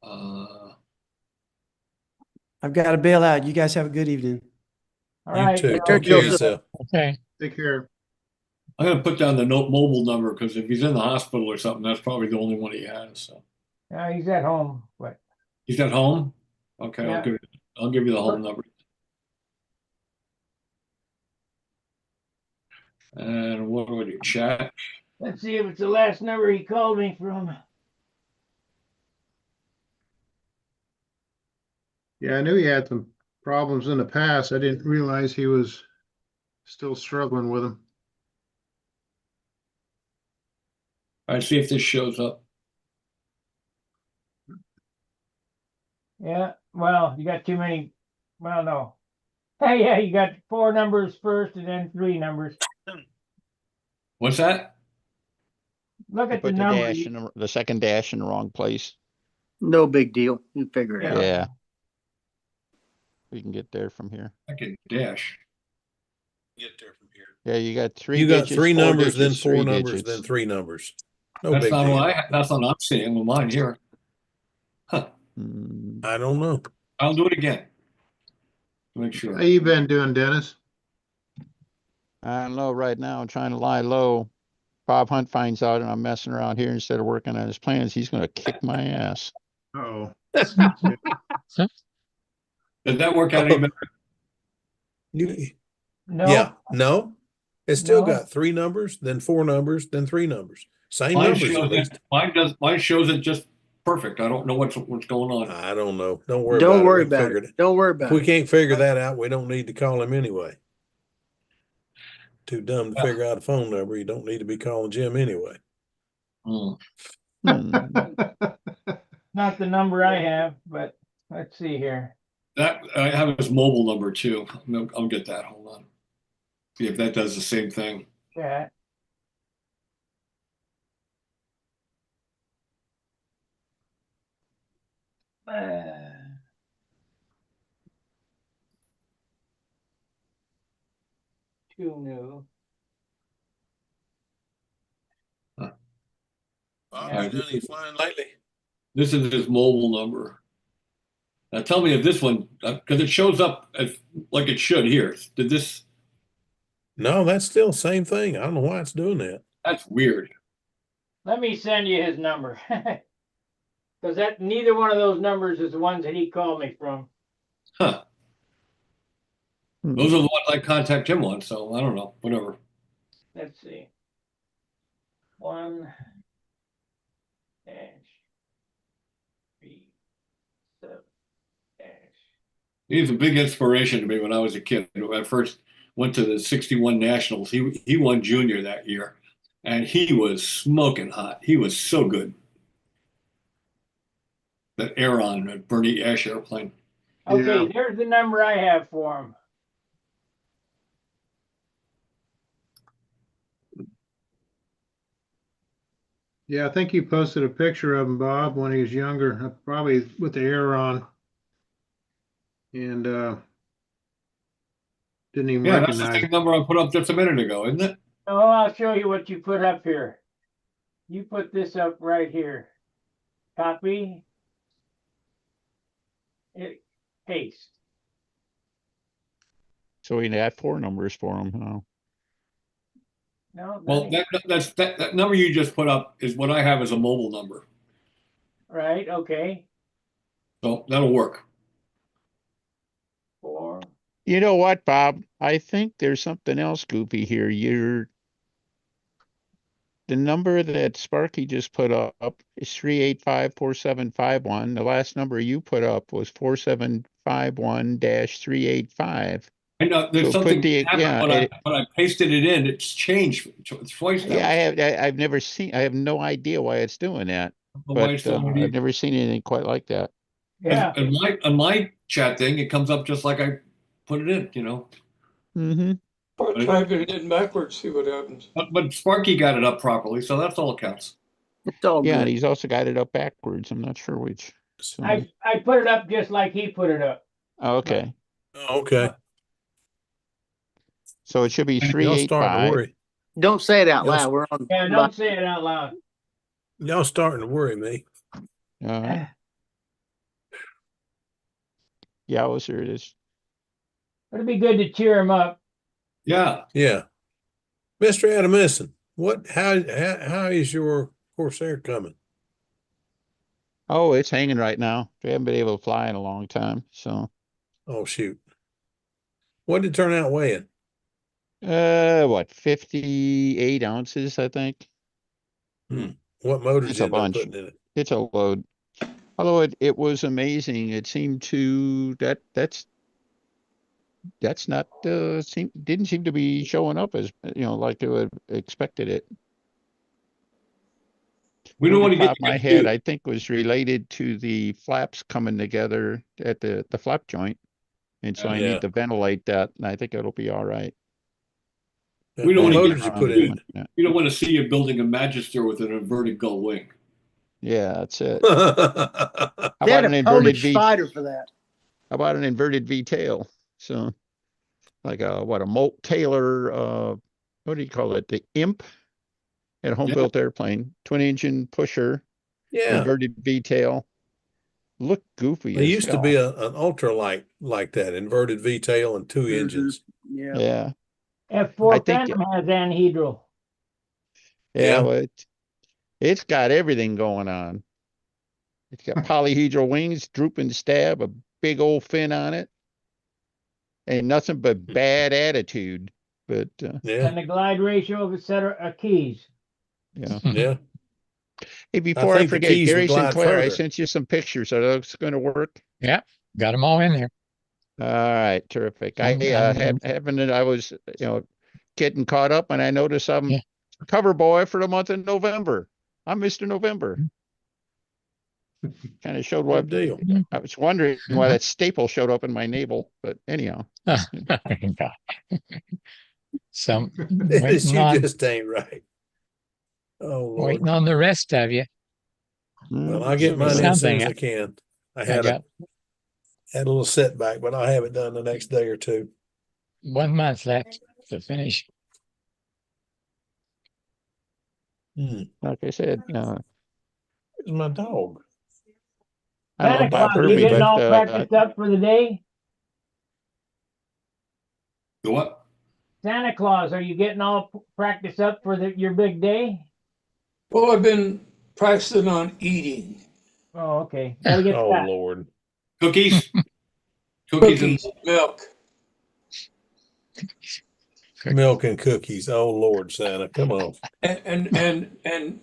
I've got to bail out. You guys have a good evening. All You right. too. well, Take care of yourself. Okay. take care. I'm going to put down the mobile number because if he's in the hospital or something, that's probably the only one he has. So he's at home, but he's at home. Okay, Yeah. I'll give you the home number. And what do I do? Chat. let's see if it's the last number he called me from. Yeah, I knew he had some problems in the past. I didn't realize he was still struggling with them. All right, see if this shows up. Yeah. Well, you got too many. Well, no. Hey, yeah, you got 4 numbers first and then 3 numbers. What's that? Look at the Put the number. dash in the second dash in the wrong place. No big deal. You figure it Yeah. out. Yeah. We can get there from here. I can dash. Get there from here. Yeah, you got three. You got digits, 3 four numbers, then digits, 4 three numbers, digits. then 3 numbers. No That's big not deal. what that's not what I'm seeing with mine here. Huh. Mm, I don't know. I'll do it again. Make sure. How you been doing, Dennis? I don't know. Right now, I'm trying to lie low. Bob Hunt finds out, and I'm messing around here instead of working on his plans. He's going to kick my ass. Oh, Did that work out any better? No. Yeah, no. It's still No. got 3 numbers, then 4 numbers, then 3 numbers. Same Mine numbers shows at least. it. Mine shows it just perfect. I don't know what's going on. I don't know. Don't worry Don't about worry it. We about figured it. Don't worry If about we it. can't figure that out, we don't need to call him anyway. Too dumb to figure out a phone number. You don't need to be calling Jim anyway. Hmm. Hmm. Not the number I have, but Let's see here. That I have his mobile number too. I'll get that. Hold on. See if that does the same thing. Chat. Too new. Bob, Yeah. you done any flying lately? This is his mobile number. Now tell me if this one, because it shows up as, like it should here. Did this? No, that's still the same thing. I don't know why it's doing that. That's weird. Let me send you his number. Because that neither one of those numbers is the ones that he called me from. Huh. Hmm. Those are the ones I contact him on. So I don't know. Whatever. Let's see. 1 dash 3 7 dash. He's a big inspiration to me when I was a kid. When I first went to the '61 Nationals, he won junior that year, and he was smoking hot. He was so good. That Aeron, that Bernie Ash airplane. Okay, Yeah. there's the number I have for him. Yeah, I think you posted a picture of him, Bob, when he was younger, probably with the air on. And didn't even Yeah, that's the recognize same it. number I put up just a minute ago, isn't it? Oh, I'll show you what you put up here. You put this up right here. Copy. It paste. So we had 4 numbers for him. Huh? No, Well, that that number you just put up is what I have as a mobile number, right. Okay. so that'll work. 4. You know what, Bob? I think there's something else goofy here. The number that Sparky just put up is 3854751. The last number you put up was 4751-385. I know there's So put something the happened when I pasted it in. It's changed twice now. yeah, I've never seen. I have no idea why it's doing that, I don't know why but it's doing it I've never seen anything quite like that. Yeah. on my chat thing, it comes up just like I put it in, you know. Mm-hmm. Or type it in backwards, see what happens. But Sparky got it up properly, so that's all that counts. It's all Yeah, and good. he's also got it up backwards. I'm not sure which. So I put it up just like he put it up. okay, Oh, okay. so it should be Y'all starting to 385. worry. Don't say it out Yes. loud. We're on. Yeah, don't say it out loud. Y'all starting to worry me. All right. Yeah, well, sure it is. It'd be good to cheer him up. Yeah. Yeah. Mr. Adamson, how is your Corsair coming? Oh, it's hanging right now. We haven't been able to fly in a long time. So, Oh, shoot. What did it turn out weighing? what, 58 ounces, I think. What motors It's a you end up bunch. putting in it? It's a load. Although it was amazing. It seemed to that's not didn't seem to be showing up as like they would expected it. We don't want to Top get of my head, I think was related to the flaps coming together at the flap joint. And so I Yeah. need to ventilate that, and I think it'll be all right. We don't What want to motors you put in it? Yeah, You don't want to see you building a Magister with an inverted gull wing. yeah, that's it. They How had about an a inverted Polish V? fighter for that. How about an inverted V tail? So, like a Molt Taylor, what do you call it? The Imp, at a home built airplane, twin engine pusher, Yeah. inverted V tail. Look goofy There as used to hell. be an ultralight like that, inverted V tail and 2 engines. Yeah. Yeah, F4 I think- Phantom has anhedral. yeah. Yeah. Well, it's got everything going on. It's got polyhedral wings, drooping stab, a big old fin on it. Ain't nothing but bad attitude. But Yeah. And the glide ratio of a set of keys. yeah. Yeah. Hey, before I think the forget, keys Gary would glide Sinclair, I further. sent you some pictures. Are those going to work? Yeah, got them all in there. All right, terrific. I I'm- I was getting caught up, and I noticed I'm Yeah. cover boy for the month of November. I'm Mr. November. Kind of showed Good what, deal. I was wondering why that staple showed up in my navel, but anyhow. So Dennis, waiting you on, just ain't right. Oh, Lord. waiting on the rest of you. Well, Mm, I'll get Should be mine in as soon something. as I can. I I had got a little setback, but I'll have it done the next day or two. 1 month left to finish. Like I said, Where's my dog? I don't know Santa Bob Claus, are heard you me, getting but all practiced up for the day? The what? Santa Claus, are you getting all practiced up for your big day? Well, I've been practicing on eating Oh, okay. Gotta get Oh, fat. Lord. Cookies? Cookies and cookies, milk. Milk and cookies. Oh, Lord, Santa. Come on. And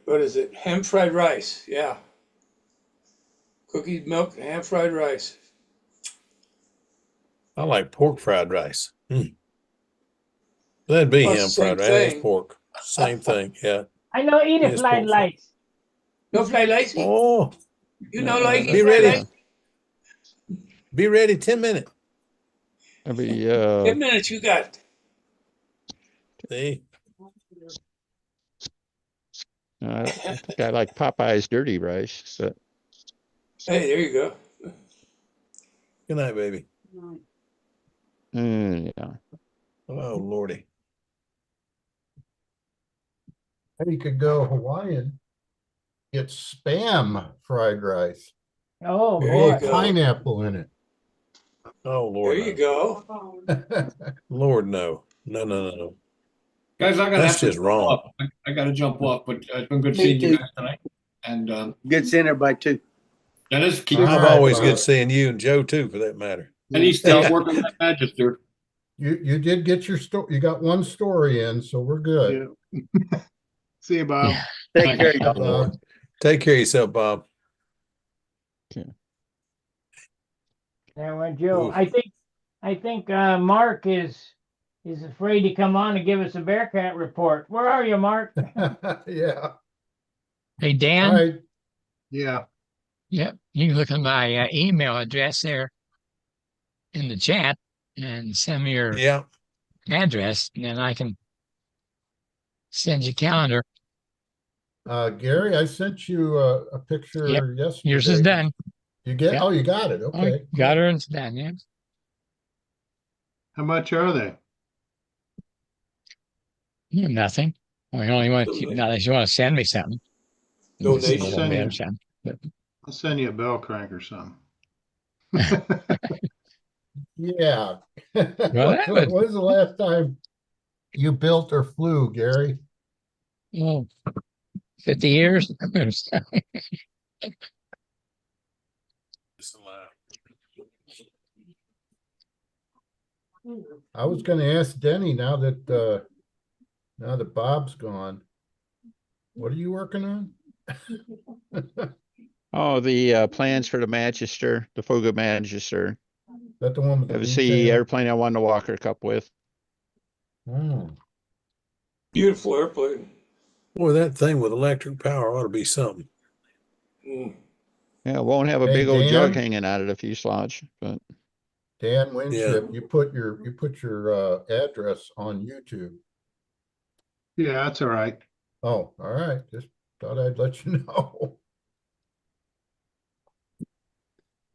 what is it? Ham fried rice. Yeah. Cookies, milk, and ham fried rice. I like pork fried rice. That'd be Well, ham same fried rice. That's thing. pork. Same thing. Yeah. I know eat It it is fried pork fried. lights. No fried rice? Oh, You know, like be eat fried ready. rice? Be ready 10 minutes. every 10 minutes you got. See? I think I like Popeye's dirty rice. So, Hey, there you go. Good night, baby. yeah. Oh, Lordy. Hey, you could go Hawaiian, get Spam fried rice, Oh, There boy. you go. pineapple in it. Oh, There Lord. you No. go. Lord, no. No, no, no, no. guys, I gotta That's have to just jump wrong. off. I gotta jump off, but it's been good Me seeing you too. guys tonight. And Good seeing everybody too. Dennis, keep All Bob, right, always Bob. good seeing you and Joe, too, for that matter. and he start working that magic, dude. You did get your story. You got one story in, so we're good. Yeah. See you, Bob. Take care, y'all. Bob. Take care of yourself, Bob. There went Joe. Oof. I think Mark is afraid to come on and give us a Bearcat report. Where are you, Mark? Yeah. Hey, All Dan. right. Yeah. Yep. You can look at my email address there in the chat and send me your Yeah. address, and then I can send you a calendar. Gary, I sent you a picture yesterday. Yours is done. You get? Yep. Oh, you got it. Oh, Okay. got her and it's done. Yeah. How much are they? Nothing. I only want to, not unless you want to send me something. You can see a Donation. little bit Send or something. But I'll send you a bell crank or something. Yeah. Well, that When would- was the last time you built or flew, Gary? oh, 50 years. I was going to ask Denny now that Bob's gone. What are you working on? Oh, the plans for the Manchester, the Fogo Manchester. That the one with the That was the detail? airplane I wanted to Walker Cup with. Oh, Beautiful airplane. Boy, that thing with electric power ought to be something. Mm. Yeah, it won't have a Hey, big old jug Dan? hanging out of the fuselage, but Dan Winship, you put your address on YouTube. Yeah, that's all right. Oh, all right. Just thought I'd let you know.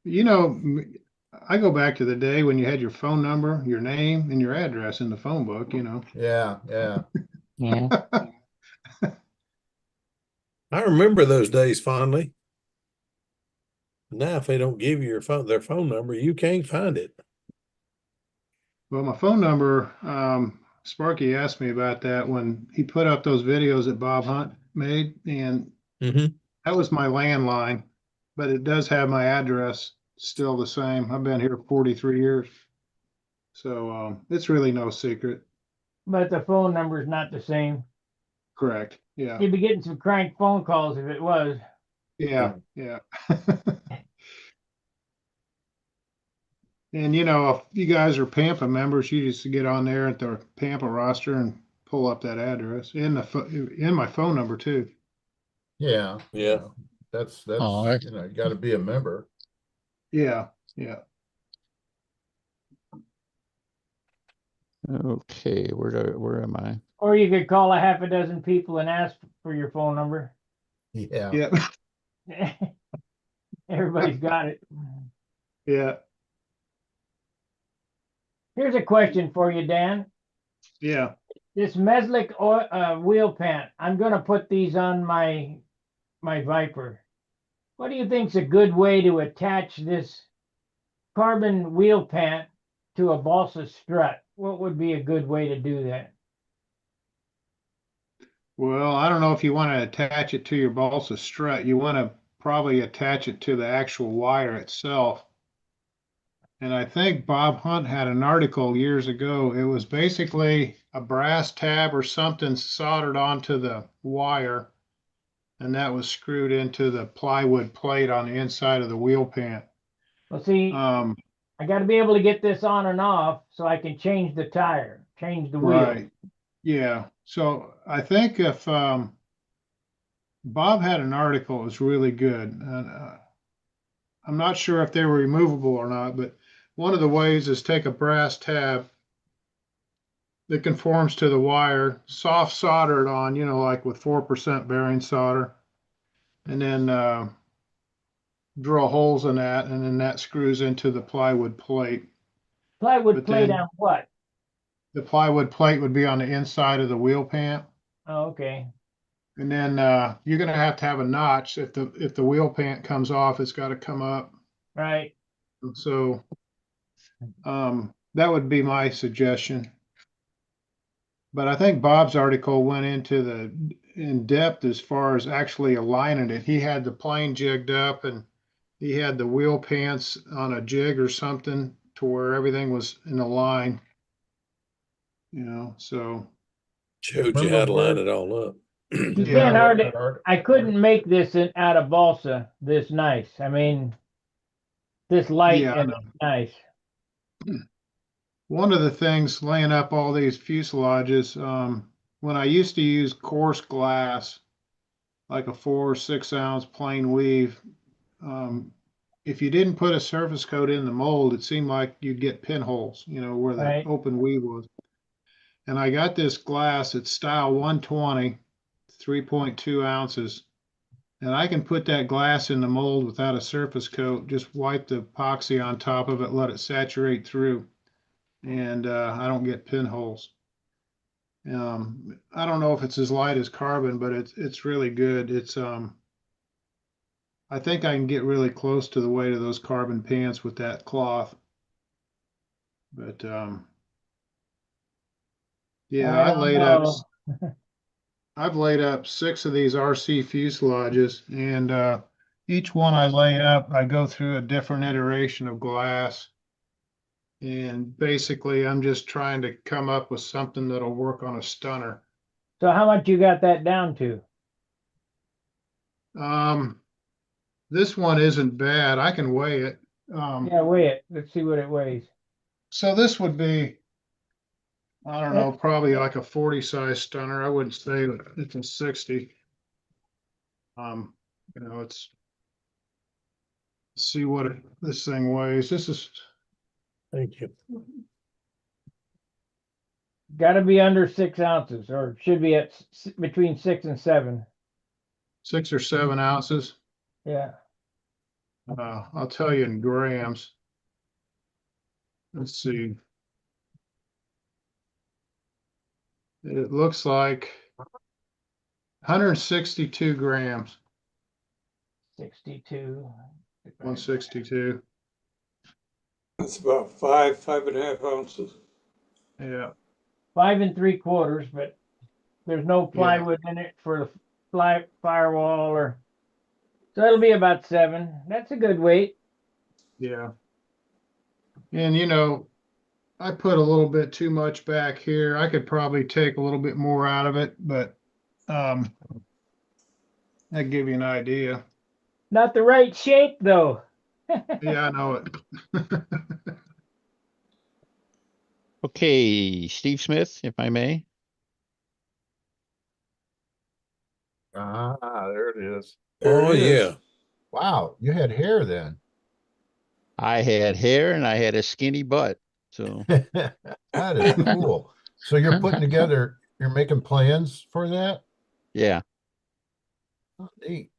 You know, I go back to the day when you had your phone number, your name, and your address in the phone book, you know. Yeah, yeah. Yeah. I remember those days fondly. Now, if they don't give you their phone number, you can't find it. Well, my phone number, Sparky asked me about that when he put up those videos that Bob Hunt made, and Mm-hmm. that was my landline, but it does have my address still the same. I've been here 43 years. So it's really no secret. But the phone number's not the same. Correct. Yeah. You'd be getting some crank phone calls if it was. Yeah. Yeah. And you know, if you guys are Pampa members, you just get on there at the Pampa roster and pull up that address in my phone number too. Yeah. Yeah. That's, Oh, you know, you gotta be a member. Yeah, yeah. Okay, where am I? Or you could call a half a dozen people and ask for your phone number. Yeah. Yeah, Everybody's got it. yeah, Here's a question for you, Dan. yeah. This Meslick wheel pant, I'm gonna put these on my Viper. What do you think's a good way to attach this carbon wheel pant to a balsa strut? What would be a good way to do that? Well, I don't know if you want to attach it to your balsa strut. You want to probably attach it to the actual wire itself. And I think Bob Hunt had an article years ago. It was basically a brass tab or something soldered onto the wire, and that was screwed into the plywood plate on the inside of the wheel pant. Well, see, Um, I got to be able to get this on and off so I can change the tire, change the wheel. right. Yeah. So I think if Bob had an article, it was really good. And I'm not sure if they were removable or not, but one of the ways is take a brass tab that conforms to the wire, soft solder it on, you know, like with 4% bearing solder, and then drill holes in that, and then that screws into the plywood plate. Plywood But plate then on what? the plywood plate would be on the inside of the wheel pant. Oh, okay. And then you're going to have a notch. If the wheel pant comes off, it's got to come up. Right. So that would be my suggestion. But I think Bob's article went into in depth as far as actually aligning it. He had the plane jigged up and he had the wheel pants on a jig or something to where everything was in a line. You know, so Showed you how to line it all up. You Yeah, can't I hardly. I couldn't make this out of balsa this nice. I mean, this light yeah, I and know. nice. One of the things laying up all these fuselages, when I used to use coarse glass, like a 4 or 6 ounce plain weave, um, if you didn't put a surface coat in the mold, it seemed like you'd get pinholes, you know, where the Right. open weave was. And I got this glass, it's style 120, 3.2 ounces. And I can put that glass in the mold without a surface coat, just wipe the epoxy on top of it, let it saturate through, and I don't get pinholes. I don't know if it's as light as carbon, but it's really good. I think I can get really close to the weight of those carbon pants with that cloth. But yeah, I don't know. I've laid up 6 of these RC fuselages, and each one I lay up, I go through a different iteration of glass. And basically, I'm just trying to come up with something that'll work on a stunner. So how much you got that down to? This one isn't bad. I can weigh it. Yeah, weigh it. Let's see what it weighs. So this would be, I don't know, probably like a 40 size stunner. I wouldn't say it's a 60. You know, let's see what this thing weighs. This is, Thank you. Got to be under 6 ounces, or should be at between 6 and 7. 6 or 7 ounces. Yeah. I'll tell you in grams. Let's see. It looks like 162 grams. 62. 162. That's about 5.5 ounces. Yeah. 5 3/4, but there's no plywood in it for the firewall, or so it'll be about 7. That's a good weight. Yeah. And you know, I put a little bit too much back here. I could probably take a little bit more out of it, but that give you an idea. Not the right shape though. Yeah, I know it. Okay, Steve Smith, if I may. Ah, there it is. Oh, There it is. yeah. Wow, you had hair then. I had hair and I had a skinny butt. So That is cool. So you're putting together, you're making plans for that? yeah, Oh, neat.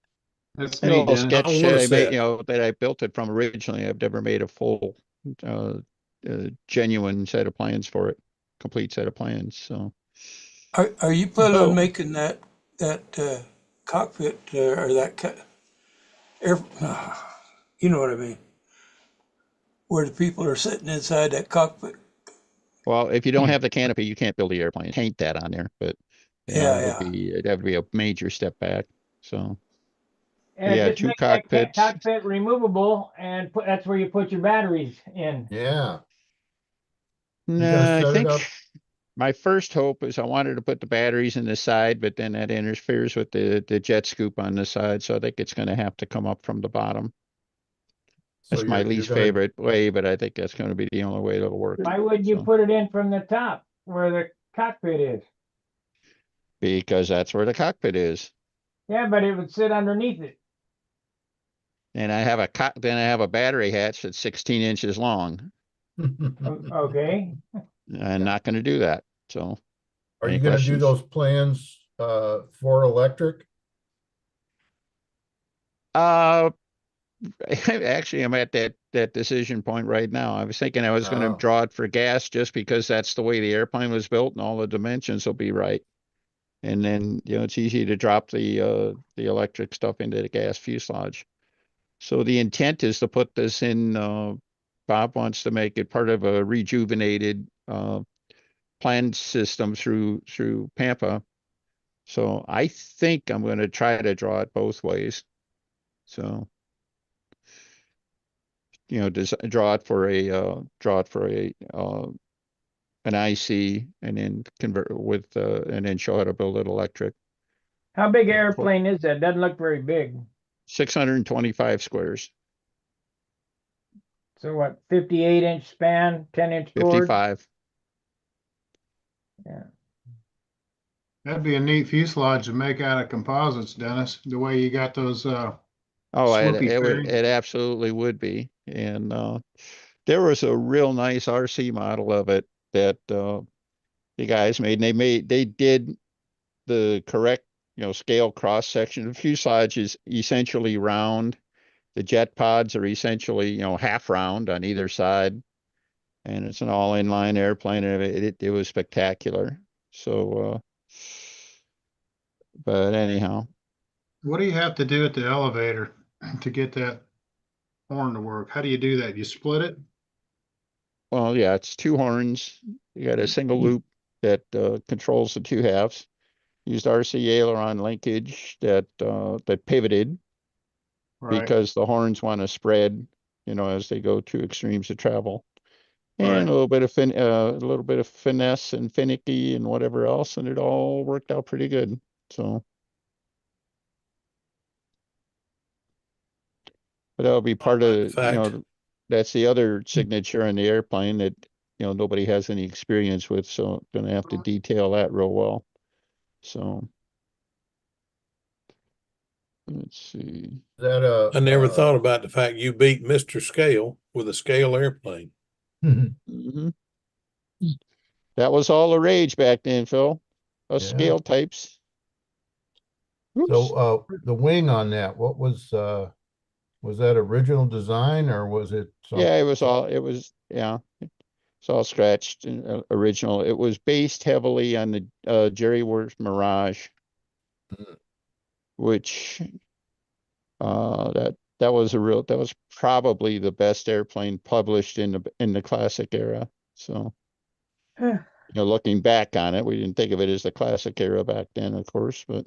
That's a neat, little Dennis. sketch I that want a I made, set. that I built it from originally. I've never made a full, uh, genuine set of plans for it, complete set of plans. So Are you planning on So- making that cockpit or that air? You know what I mean? Where the people are sitting inside that cockpit. well, if you don't have the canopy, you can't build the airplane. Paint that on there, but Yeah, it'd have to be a major step back. So And yeah, just two make that cockpits. cockpit removable and that's where you put your batteries in. Yeah. You gonna Nah, I set it think up? my first hope is I wanted to put the batteries in the side, but then that interferes with the jet scoop on the side. So I think it's going to have to come up from the bottom. So That's my you're least gonna, favorite way, but I think that's going to be the only way it'll work. Why wouldn't you So, put it in from the top where the cockpit is? because that's where the cockpit is. Yeah, but it would sit underneath it. And then I have a battery hatch that's 16 inches long. Okay. I'm not going to do that. So are any you gonna do questions? those plans for electric? Uh, actually, I'm at that decision point right now. I was thinking I was going to Oh, draw it for gas just because that's the way the airplane was built and all the dimensions will be right. And then, it's easy to drop the electric stuff into the gas fuselage. So the intent is to put this in, Bob wants to make it part of a rejuvenated, planned system through Pampa. So I think I'm going to try to draw it both ways. So, draw it for an IC and then convert and then show how to build it electric. How big an airplane is that? Doesn't look very big. 625 squares, So what, 58-inch span, 10-inch chord? 55. Yeah. That'd be a neat fuselage to make out of composites, Dennis, the way you got those Oh, swoopy it fairings. absolutely would be. And there was a real nice RC model of it that the guys made. And they did the correct, scale cross section. The fuselage is essentially round. The jet pods are essentially, half round on either side. And it's an all inline airplane, and it was spectacular. So, but anyhow, What do you have to do at the elevator to get that horn to work? How do you do that? You split it? well, yeah, it's two horns. You got a single loop that controls the two halves. Used RC aileron linkage that pivoted Right, because the horns want to spread, as they go to extremes of travel. And right. a little bit of finesse and finicky and whatever else, and it all worked out pretty good. So, but that'll be part Like the of, fact. that's the other signature on the airplane that, nobody has any experience with. So gonna have to detail that real well. So let's see. is that I never thought about the fact you beat Mr. Scale with a scale airplane. Mhm. That was all the rage back then, Phil. Us Yeah. scale types. Oops. So the wing on that, what was that original design or was it Yeah, yeah, it's all scratched and original. It was based heavily on the Jerry Worth Mirage, Mhm. which that was probably the best airplane published in the classic era. So, looking back on it, we didn't think of it as the classic era back then, of course, but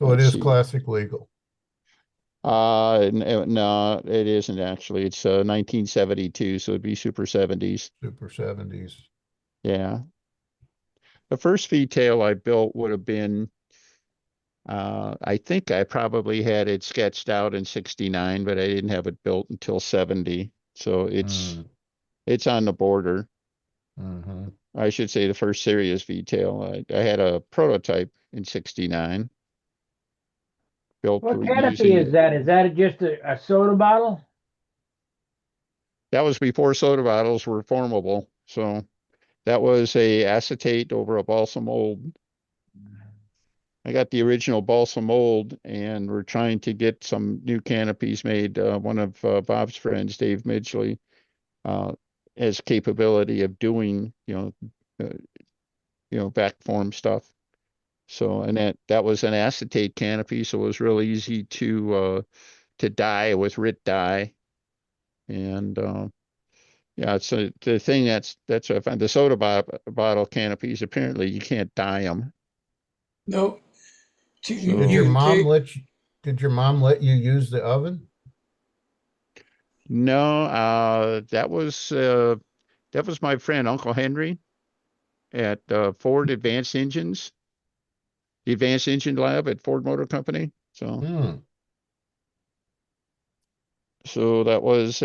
So it let's is see. classic legal. No, it isn't actually. It's 1972, so it'd be Super 70s. Super 70s. Yeah. The first V-tail I built would have been, I think I probably had it sketched out in 69, but I didn't have it built until 70. So it's on the border. Mm-hmm. I should say the first serious V-tail. I had a prototype in '69. Built What with canopy using is that? Is that just a soda bottle? that was before soda bottles were formable. So that was a acetate over a balsa mold. I got the original balsa mold, and we're trying to get some new canopies made. One of Bob's friends, Dave Midgley, has capability of doing, back form stuff. So, and that was an acetate canopy, so it was real easy to dye with RIT dye. And yeah, so the thing that's what I found. The soda bottle canopies, apparently you can't dye them. No, So- Did your mom let you use the oven? No, that was my friend Uncle Henry at Ford Advanced Engines, the Advanced Engine Lab at Ford Motor Company. So Hmm. so that was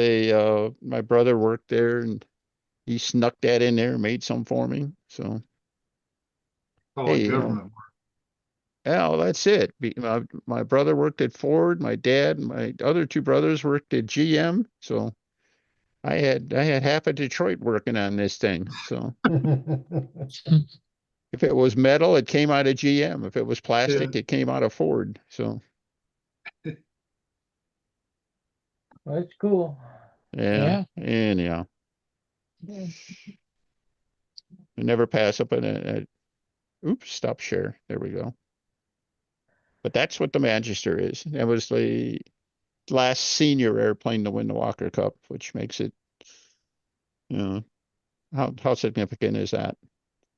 my brother worked there, and he snuck that in there and made some for me. So Probably hey, government. well, that's it. My brother worked at Ford, my dad and my other two brothers worked at GM. So I had half of Detroit working on this thing. So if it was metal, it came out of GM. If it was plastic, it came out of Ford. So That's cool. yeah, anyhow, I never pass up oops, stop share. There we go. But that's what the Magister is. That was the last senior airplane to win the Walker Cup, which makes it, how significant is that?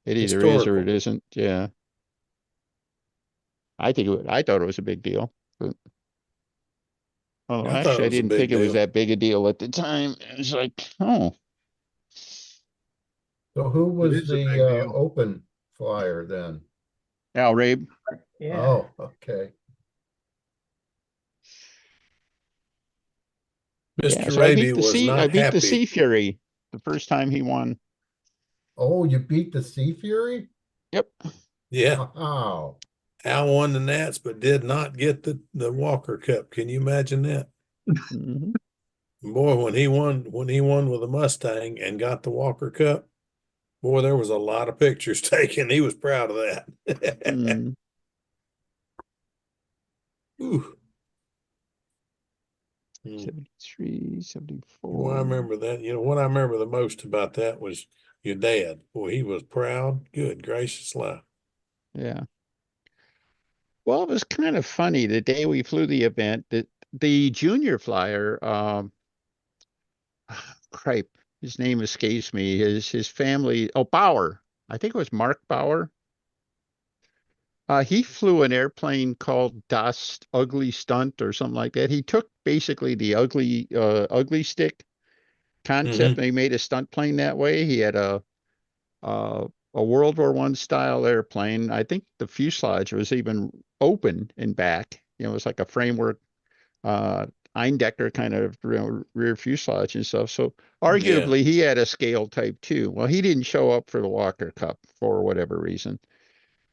It either is or it Historical. isn't. Yeah. I thought it was a big deal. But oh, I thought it actually, I was a didn't big think it was deal. that big a deal at the time. It was like, oh, So who was is a the big deal. open flyer then? Al Rabe. Yeah. Oh, okay. Yeah, Mr. so I Raby was I not beat the happy. Sea Fury the first time he won. Oh, you beat the Sea Fury? Yep. Yeah. Wow. Al won the Nats, but did not get the Walker Cup. Can you imagine that? Mhm. Boy, when he won with a Mustang and got the Walker Cup, boy, there was a lot of pictures taken. He was proud of that. Mm. Ooh. Mm. 73, Well, I 74. remember that. What I remember the most about that was your dad. Boy, he was proud. Good gracious life. Yeah. Well, it was kind of funny the day we flew the event that the junior flyer, cripe, his name escapes me. His family, Bauer. I think it was Mark Bauer. He flew an airplane called Das Ugly Stunt or something like that. He took basically the ugly stick concept and he made a stunt plane that way. He had a World War I style airplane. I think the fuselage was even open in back. It was like a framework, Eindecker kind of rear fuselage and stuff. So Yeah. arguably he had a scale type too. Well, he didn't show up for the Walker Cup for whatever reason.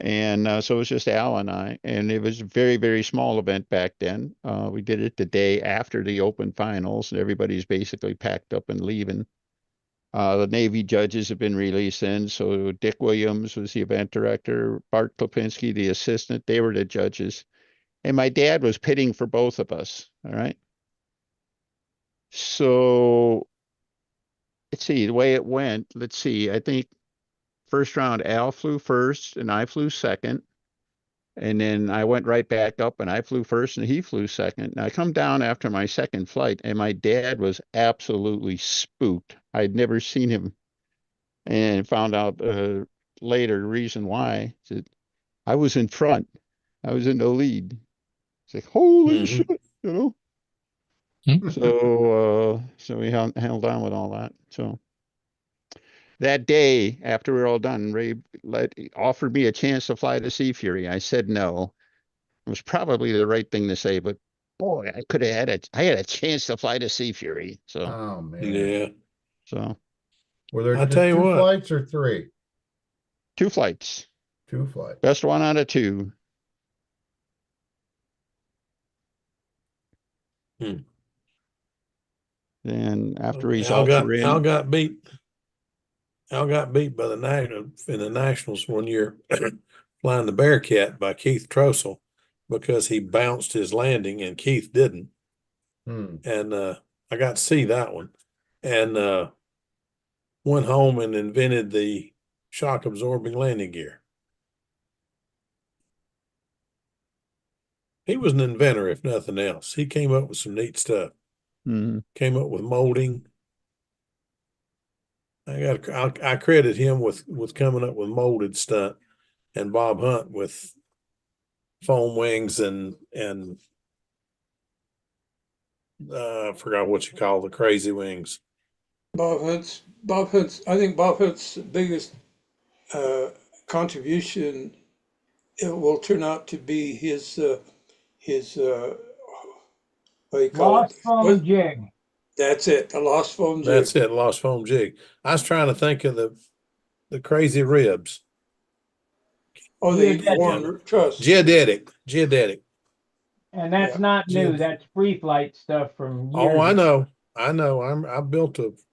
And so it was just Al and I, and it was a very, very small event back then. We did it the day after the open finals, and everybody's basically packed up and leaving. The Navy judges have been released in, so Dick Williams was the event director, Bart Klopinski, the assistant. They were the judges, and my dad was pitting for both of us. All right. So let's see the way it went. Let's see. I think first round Al flew first, and I flew second. And then I went right back up and I flew first and he flew second. And I come down after my second flight and my dad was absolutely spooked. I'd never seen him and found out later the reason why. Said, I was in front. I was in the lead. It's like, holy shit, you know? So we held on with all that. So that day after we were all done, Ray offered me a chance to fly the Sea Fury. I said no. It was probably the right thing to say, but boy, I had a chance to fly the Sea Fury. So Oh, man. Yeah. so Were there I tell just you two what. flights or three? 2 flights. 2 flights. Best one out of 2. Hmm. Then after he's Al also got beat by the national in the nationals one year flying the Bearcat by Keith Trossel because he bounced his landing and Keith didn't. And I got to see that one, and went home and invented the shock absorbing landing gear. He was an inventor, if nothing else. He came up with some neat stuff. Came up with molding. I credit him with coming up with molded stunt, and Bob Hunt with foam wings and I forgot what you call the crazy wings. Bob Hunt's, I think Bob Hunt's biggest contribution, it will turn out to be his what do you call Lost it? foam jig. That's it, the lost foam jig. That's it, lost foam jig. I was trying to think of the crazy ribs. Oh, the worn truss. Geodetic. And that's not new. That's free flight stuff from years Oh, I ago. know. I built So's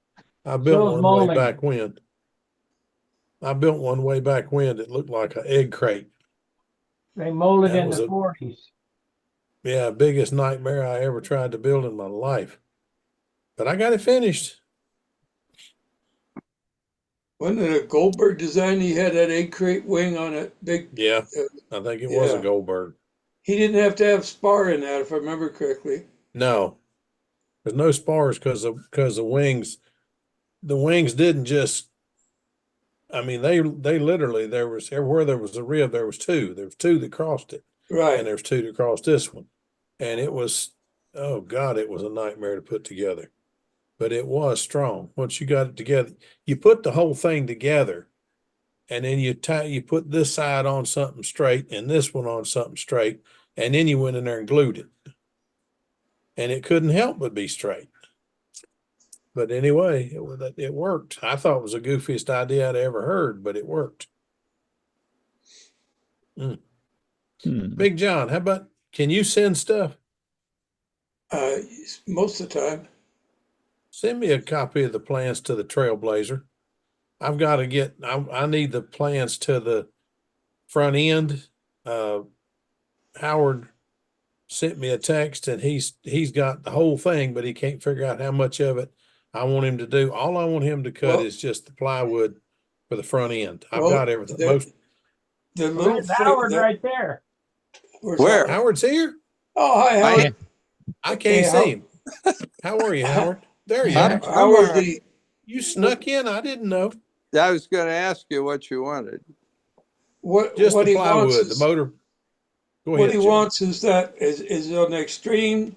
one molding. way back when. I built one way back when that looked like an egg crate. They molded That in was the 40s. Yeah, biggest nightmare I ever tried to build in my life. But I got it finished. Wasn't it a Goldberg design? He had that egg crate wing on it. Big. Yeah, I think it was a Goldberg. He didn't have to have spar in that, if I remember correctly. No, there's no spars because the wings didn't just. I mean, they literally there was everywhere there was a rib, there was two. There was two that crossed it, Right. and there's two that crossed this one, and it was, oh God, it was a nightmare to put together, but it was strong. Once you got it together, you put the whole thing together, and then you put this side on something straight and this one on something straight, and then you went in there and glued it, and it couldn't help but be straight. But anyway, it worked. I thought it was the goofiest idea I'd ever heard, but it worked. Big John, how about, can you send stuff? Most of the time. Send me a copy of the plans to the Trailblazer. I've got to get, I need the plans to the front end. Howard sent me a text and he's got the whole thing, but he can't figure out how much of it I want him to do. All I want him to cut is just the plywood for the front end. I've got everything. The little There's Howard right there. Where? Howard's here? Oh, hi, Howard. I can't see him. How are you, Howard? There you are. Howard, you snuck in. I didn't know. I was going to ask you what you wanted. Just what the he plywood, wants is, the motor. Go what ahead, he Jim. wants is that is on the extreme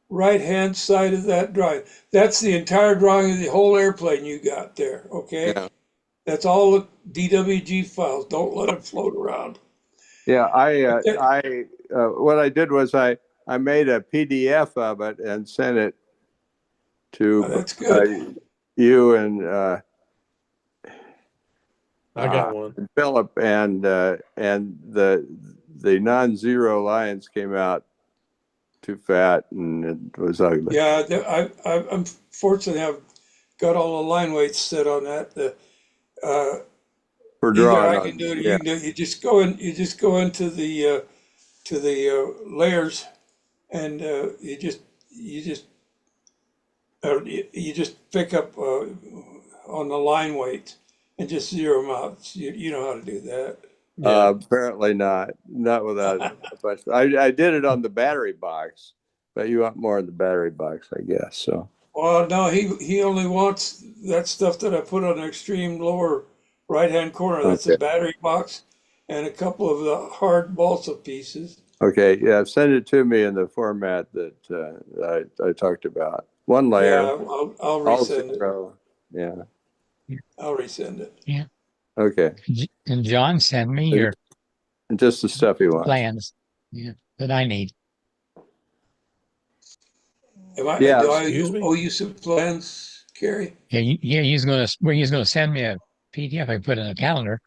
right-hand side of that drawing. That's the entire drawing of the whole airplane you got there. Okay. Yeah. That's all the DWG files. Don't let them float around. Yeah, what I did was I made a PDF of it and sent it to that's good. You and I got one. Philip, and the non-zero lines came out too fat and it was ugly. Yeah, I unfortunately I've got all the line weights set on that. For either drawing, I can do it. Or yeah. you can do it. You just go in. You just go into the layers, and you just pick up on the line weights and just zero them out. You know how to do that. Apparently not without but I did it on the battery box, but you want more in the battery box, I guess. So Well, no, he only wants that stuff that I put on the extreme lower right-hand corner. That's Okay. a battery box and a couple of the hard balsa pieces. okay, yeah, send it to me in the format that I talked about. One layer. Yeah, I'll resend it. Yeah. I'll resend it. Yeah. Okay. And John, send me your Just the stuff he wants. plans. Yeah, that I need. Do I owe you some plans, Kerry? Yeah, he's gonna send me a PDF I put in a calendar.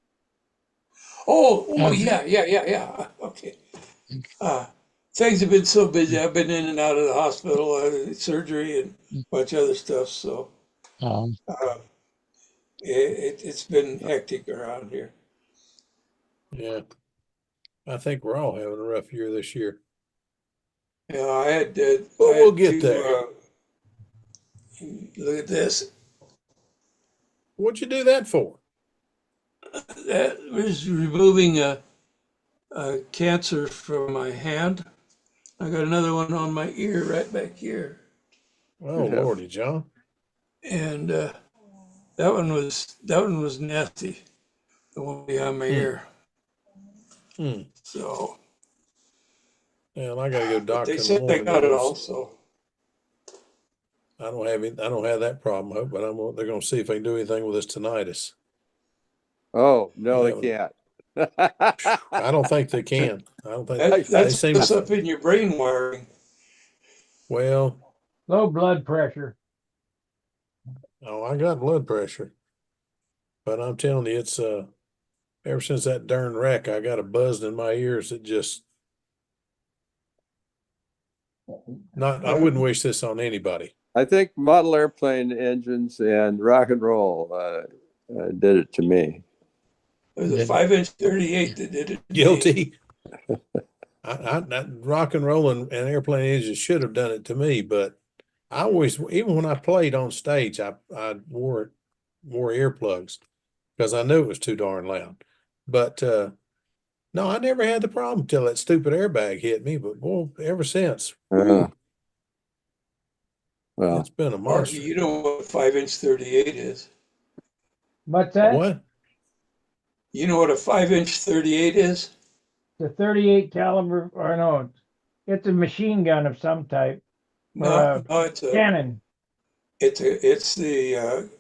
Oh, Okay. yeah. Okay. Things have been so busy. I've been in and out of the hospital, surgery, and a bunch of other stuff. So Um, uh, it's been hectic around here. Yeah. I think we're all having a rough year this year. Yeah, I had But I we'll had get to there. look at this. What'd you do that for? That was removing a cancer from my hand. I got another one on my ear right back here, Oh, Lordy, John. and that one was nasty. The one behind my ear. Hmm. So, And I gotta go but they doctor in the said I morning. got it all. So I don't have that problem, Hope, but they're gonna see if they can do anything with this tinnitus. Oh, no, Yeah, they can't. I don't think they can. I don't think that they that's seem just to, up in your brain wiring. well, Low blood pressure. oh, I got blood pressure. But I'm telling you, it's ever since that darn wreck, I got a buzz in my ears that just not I wouldn't wish this on anybody. I think model airplane engines and rock and roll did it to me. There's a did- 5-inch 38 that did it to me. Guilty. I rock and roll and airplane engines should have done it to me, but I always, even when I played on stage, I wore earplugs because I knew it was too darn loud. But no, I never had the problem till that stupid airbag hit me. But boy, ever since, Well, it's been a Marky, monster. you know what a 5-inch 38 is? What's A that? what? You know what a 5-inch 38 is? The 38 caliber, or no, it's a machine gun of some type, or No, a no, it's cannon. the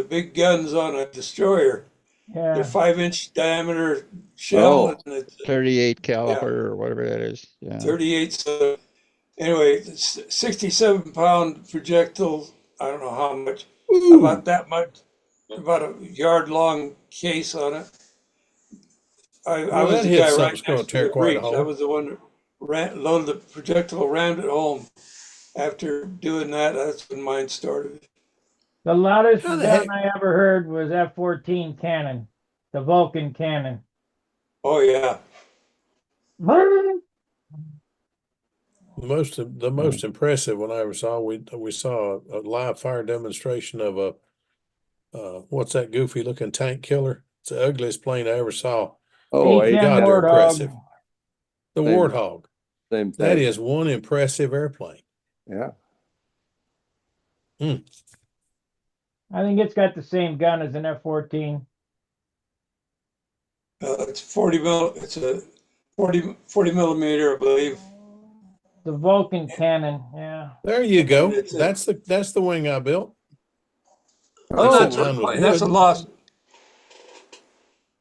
big guns on a destroyer. They're Yeah. 5-inch diameter shell, Oh. and it's 38 caliber or whatever that is. Yeah. 38. So anyway, it's 67-pound projectile. I don't know how much, about that much, about a yard long case on it. I Well, was that the hit guy right something's going to next to tear the quite a breech. I hole. was the one that loaded the projectile, rammed it home. After doing that, that's when mine started. The loudest How the gun heck? I ever heard was F-14 cannon, the Vulcan cannon. Oh yeah. The most impressive one I ever saw, we saw a live fire demonstration of a what's that goofy looking tank killer? It's the ugliest plane I ever saw. Oh, HM God, they're Warthog. impressive. The Same. Warthog. Same That thing. is one impressive airplane. Yeah. I think it's got the same gun as an F-14. It's 40 mil. It's a 40 millimeter, I believe. The Vulcan cannon, yeah. There you go. And it's That's the wing I built. Oh, Except that's mine was that's a wood. lost.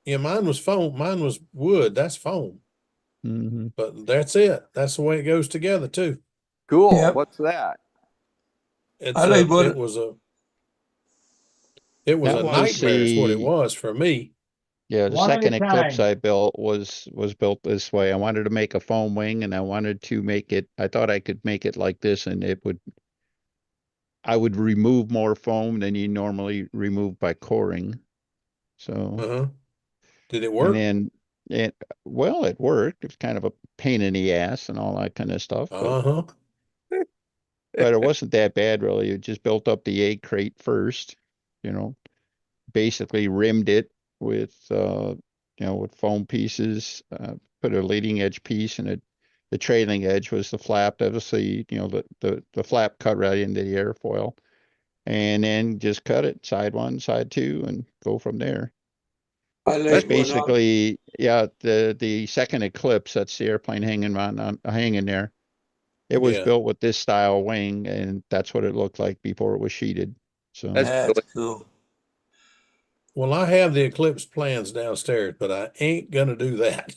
Yeah, mine was foam. Mine was wood. That's foam. Mm-hmm. But that's it. That's the way it goes together too. Cool. Yep. What's that? I laid one. It was a That was nightmare is what it the was for me. Yeah, the One at a second Eclipse time. I built was built this way. I wanted to make a foam wing and I wanted to make it, I thought I could make it like this and I would remove more foam than you normally remove by coring. So, Uh-huh. Did it and work? then well, it worked. It was kind of a pain in the ass and all that kind of stuff, Uh-huh. but it wasn't that bad really. It just built up the egg crate first, basically rimmed it with with foam pieces, put a leading edge piece and the trailing edge was the flap, obviously, the flap cut right into the airfoil, and then just cut it side one, side two, and go from there. I That's laid one on. basically, the second Eclipse, that's the airplane hanging there. It was Yeah. built with this style wing, and that's what it looked like before it was sheeted. So That's cool. Well, I have the Eclipse plans downstairs, but I ain't gonna do that.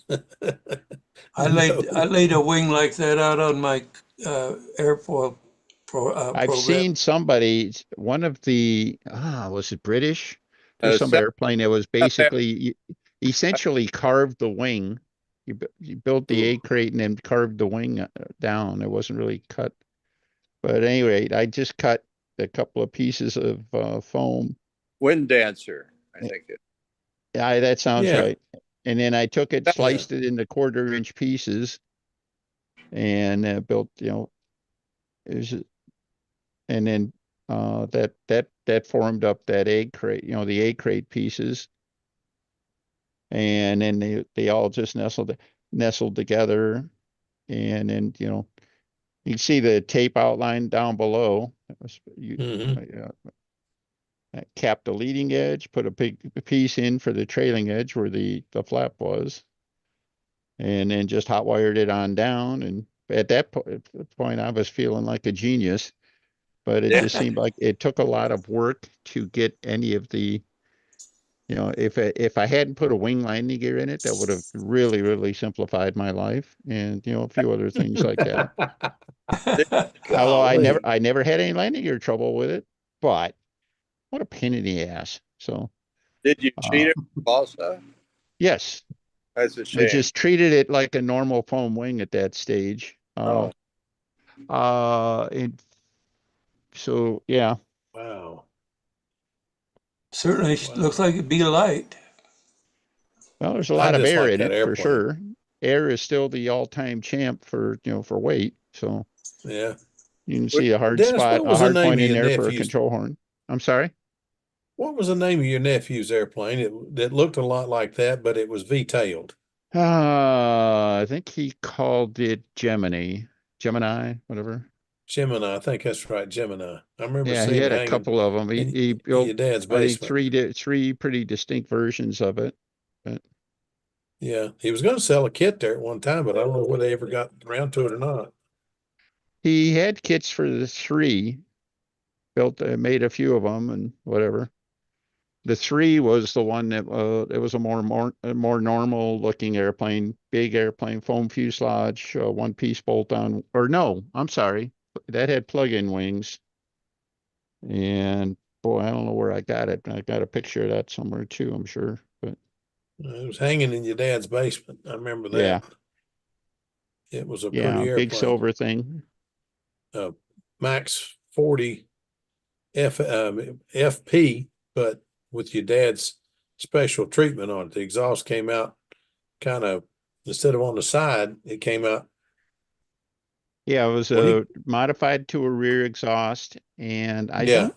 I No. laid a wing like that out on my airfoil I've program. seen somebody, one of the, was it British? There's some Seth- airplane that was basically, essentially carved the wing. You built the egg crate and then carved the wing down. It wasn't really cut. But at any rate, I just cut a couple of pieces of foam. Wind Dancer, I think it. Yeah, that sounds Yeah. right. And then I took it, Yeah. sliced it into 1/4-inch pieces, and built, and then that formed up that egg crate, the egg crate pieces, and then they all just nestled together, and then you can see the tape outline down below. That was capped the leading edge, put a big piece in for the trailing edge where the flap was, and then just hot wired it on down. And at that point, I was feeling like a genius, but it just seemed like it took a lot of work to get any of the, if I hadn't put a wing landing gear in it, that would have really, really simplified my life, and a few other things like that. Although I never had any landing gear trouble with it, but what a pain in the ass. So Did you treat it also? yes, That's a I shame. just treated it like a normal foam wing at that stage. And so yeah. Wow. Certainly looks like it'd be light. Well, there's a I lot of just air like in that it for airplane. sure. Air is still the all-time champ for weight. So Yeah. you can see a hard Dennis, spot, what a was the hard name point of in your there for a nephew's? control horn. I'm sorry. What was the name of your nephew's airplane? That looked a lot like that, but it was V-tailed. I think he called it Gemini, whatever. Gemini, I think that's right, Gemini. I remember Yeah, he seeing had it a hanging couple of them. He in built, your dad's I think, basement. three pretty distinct versions of it. But Yeah, he was going to sell a kit there at one time, but I don't know whether they ever got around to it or not. he had kits for the three, made a few of them and whatever. The three was the one that it was a more normal looking airplane, big airplane, foam fuselage, one piece bolt on, or no, I'm sorry, that had plug-in wings. And boy, I don't know where I got it. I got a picture of that somewhere too, I'm sure. But It was hanging in your dad's basement. I remember that. yeah, It was a yeah, pretty big airplane. silver thing. Max 40 FP, but with your dad's special treatment on it. The exhaust came out kind of, instead of on the side, it came out. Yeah, it was modified to a rear exhaust, and I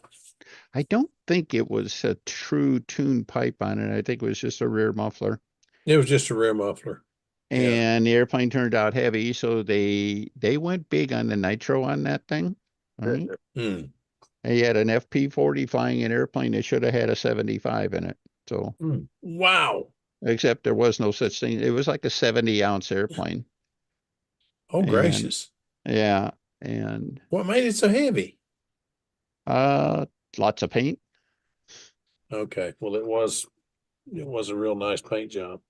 don't think it was a true tune pipe on it. I think it was just a rear muffler. It was just a rear muffler. And the airplane turned out heavy, so they went big on the nitro on that thing. Right? He had an FP40 flying an airplane that should have had a 75 in it. So wow. Except there was no such thing. It was like a 70-ounce airplane. Oh, gracious. Yeah. And what made it so heavy? Lots of paint. Okay. Well, it was a real nice paint job.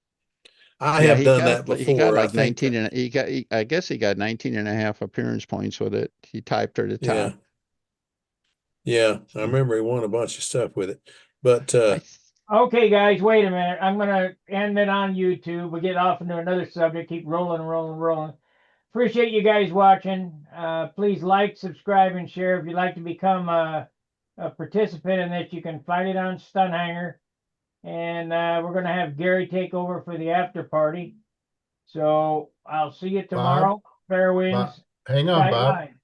I have done that before. He got like 19 and I guess he got 19 and a half appearance points with it. He typed her to top. Yeah. I remember he won a bunch of stuff with it. But okay, guys, wait a minute. I'm gonna end it on YouTube. We'll get off into another subject. Keep rolling. Appreciate you guys watching. Please like, subscribe, and share. If you'd like to become a participant in this, you can find it on Stunt Hangar. And we're going to have Gary take over for the after party. So I'll see you tomorrow. Fair winds. Hang on, Bob. Line.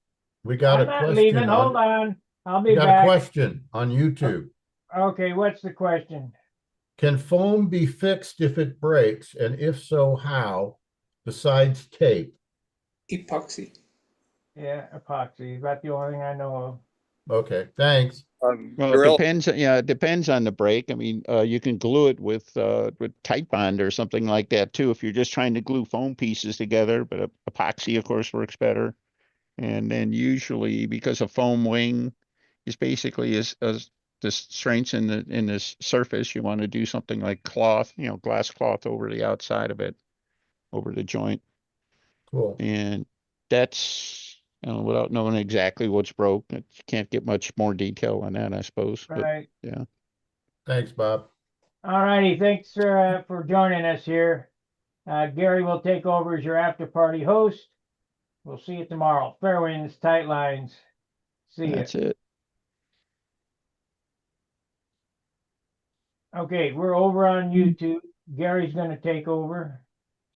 We got I'm a not question. leaving. Hold on. I'll be back. We got a question on YouTube. Okay, what's the question? Can foam be fixed if it breaks? And if so, how? Besides tape? Epoxy. Yeah, epoxy. That's the only thing I know of. Okay, thanks. Well, it depends. Yeah, it depends on the break. I mean, you can glue it with Tite Bond or something like that too, if you're just trying to glue foam pieces together. But epoxy, of course, works better. And then usually, because a foam wing is basically as the strengths in the surface, you want to do something like cloth, glass cloth over the outside of it, over the joint. Cool. And that's. Without knowing exactly what's broke, you can't get much more detail on that, I suppose. Right. But, yeah. Thanks, Bob. All righty, thanks for joining us here. Gary will take over as your after party host. We'll see you tomorrow. Fair winds, tight lines. See ya. That's it. Okay, we're over on YouTube. Gary's going to take over.